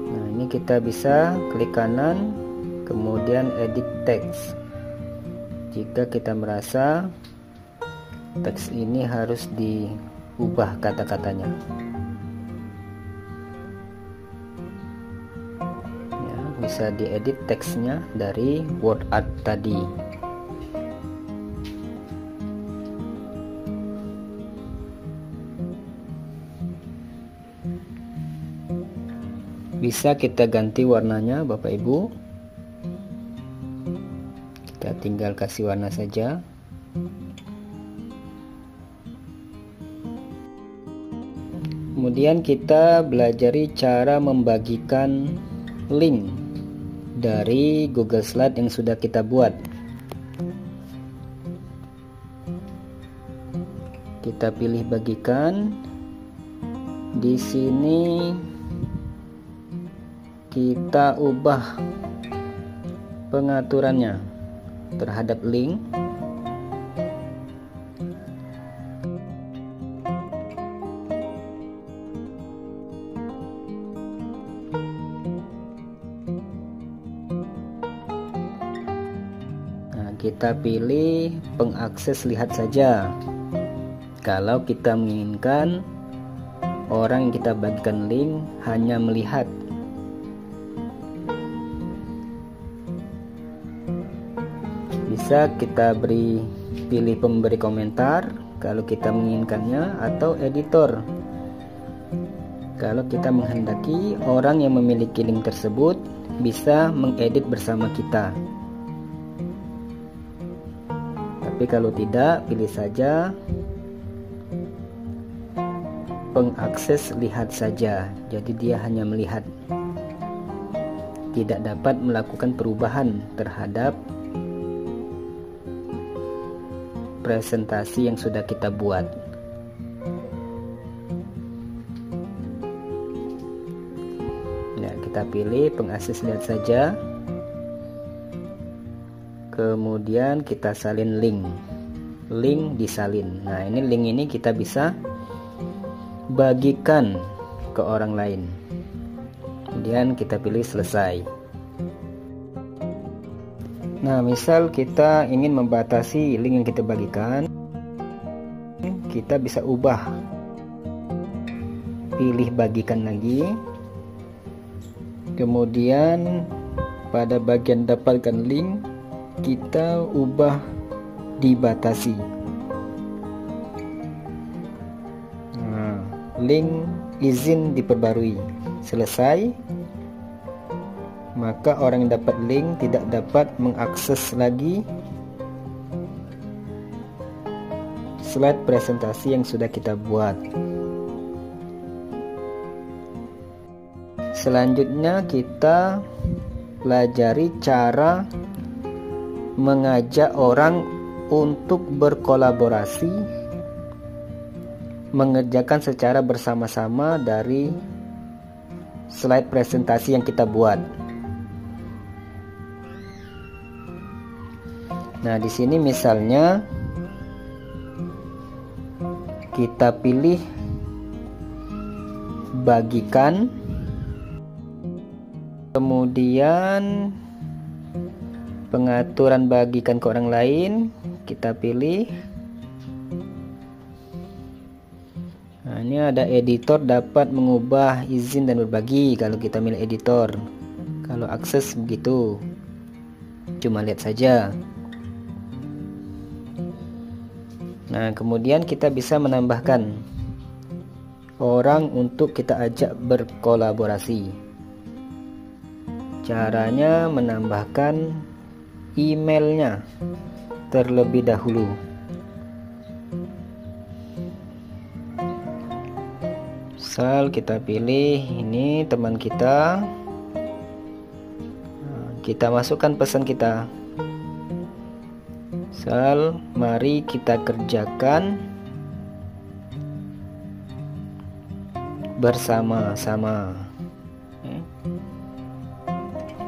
Nah, ini kita bisa klik kanan, kemudian edit text. Jika kita merasa teks ini harus diubah kata-katanya, ya, bisa diedit teksnya dari word art tadi. Bisa kita ganti warnanya, Bapak Ibu. Kita tinggal kasih warna saja. Kemudian kita belajari cara membagikan link dari Google Slide yang sudah kita buat. Kita pilih bagikan. Di sini kita ubah pengaturannya terhadap link. Nah, kita pilih pengakses lihat saja. Kalau kita menginginkan orang yang kita bagikan link hanya melihat. bisa kita pilih pemberi komentar kalau kita menginginkannya, atau editor kalau kita menghendaki orang yang memiliki link tersebut bisa mengedit bersama kita. Tapi kalau tidak, pilih saja pengakses lihat saja, jadi dia hanya melihat, tidak dapat melakukan perubahan terhadap presentasi yang sudah kita buat. Nah, kita pilih pengakses lihat saja, kemudian kita salin link disalin. Nah, ini link ini kita bisa bagikan ke orang lain. Kemudian kita pilih selesai. Nah, misal kita ingin membatasi link yang kita bagikan, kita bisa ubah, pilih bagikan lagi, kemudian pada bagian dapatkan link kita ubah dibatasi. Nah, link izin diperbarui, selesai. Maka orang yang dapat link tidak dapat mengakses lagi slide presentasi yang sudah kita buat. Selanjutnya kita pelajari cara mengajak orang untuk berkolaborasi, mengerjakan secara bersama-sama dari slide presentasi yang kita buat. Nah, di sini misalnya kita pilih bagikan, kemudian pengaturan bagikan ke orang lain kita pilih. Nah, ini ada editor dapat mengubah izin dan berbagi kalau kita milih editor. Kalau akses begitu, cuma lihat saja. Nah, kemudian kita bisa menambahkan orang untuk kita ajak berkolaborasi. Caranya menambahkan emailnya terlebih dahulu. Misal kita pilih ini teman kita, kita masukkan pesan kita. Misal, mari kita kerjakan bersama-sama.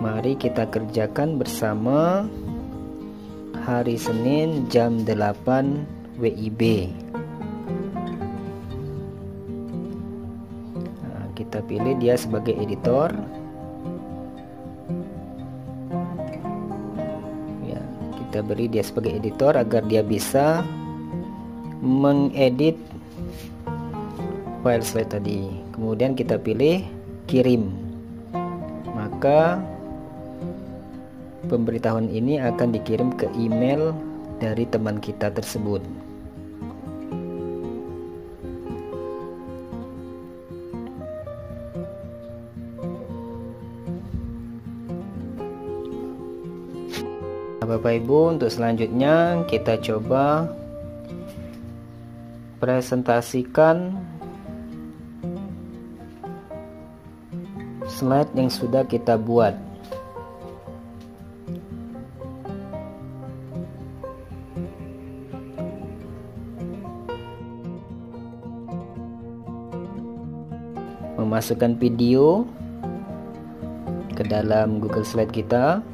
Mari kita kerjakan bersama hari Senin jam 8 WIB. Nah, kita pilih dia sebagai editor. Kita beri dia sebagai editor agar dia bisa mengedit file slide tadi. Kemudian kita pilih kirim. Maka pemberitahuan ini akan dikirim ke email dari teman kita tersebut. Bapak Ibu, untuk selanjutnya kita coba presentasikan slide yang sudah kita buat. Memasukkan video ke dalam Google Slide kita.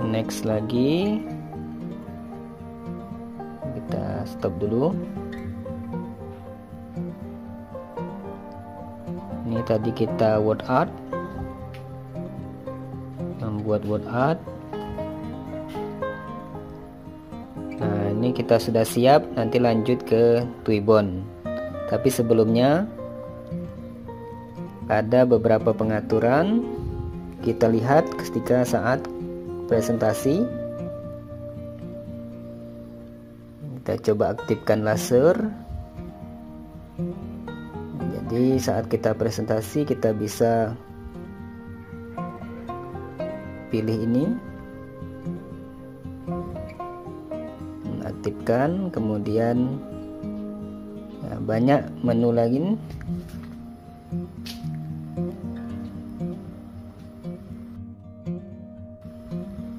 Next lagi, kita stop dulu. Ini tadi kita word art, membuat word art. Nah, ini kita sudah siap, nanti lanjut ke Twibbon. Tapi sebelumnya ada beberapa pengaturan. Kita lihat ketika saat presentasi. Kita coba aktifkan laser. Jadi saat kita presentasi kita bisa pilih ini, aktifkan, kemudian banyak menu lagi.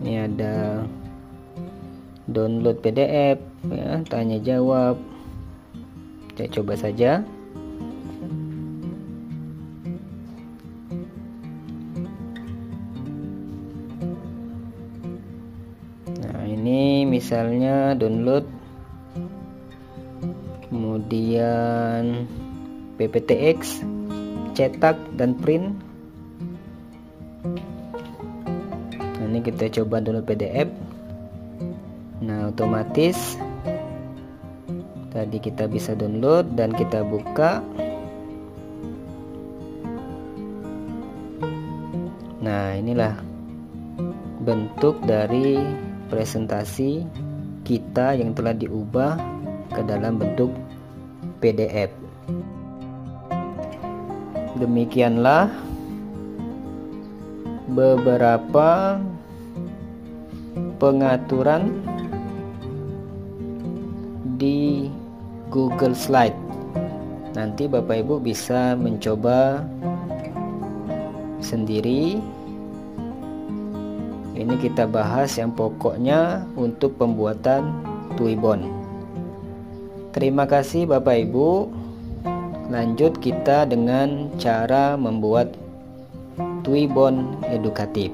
Ini ada download PDF, ya, tanya jawab. Saya coba saja. Nah, ini misalnya download, kemudian PPTX, cetak dan print. Nah, ini kita coba download PDF. Nah, otomatis tadi kita bisa download dan kita buka. Nah, inilah bentuk dari presentasi kita yang telah diubah ke dalam bentuk PDF. Demikianlah beberapa pengaturan di Google Slide. Nanti Bapak Ibu bisa mencoba sendiri. Ini kita bahas yang pokoknya untuk pembuatan Twibbon. Terima kasih Bapak Ibu. Lanjut kita dengan cara membuat Twibbon edukatif.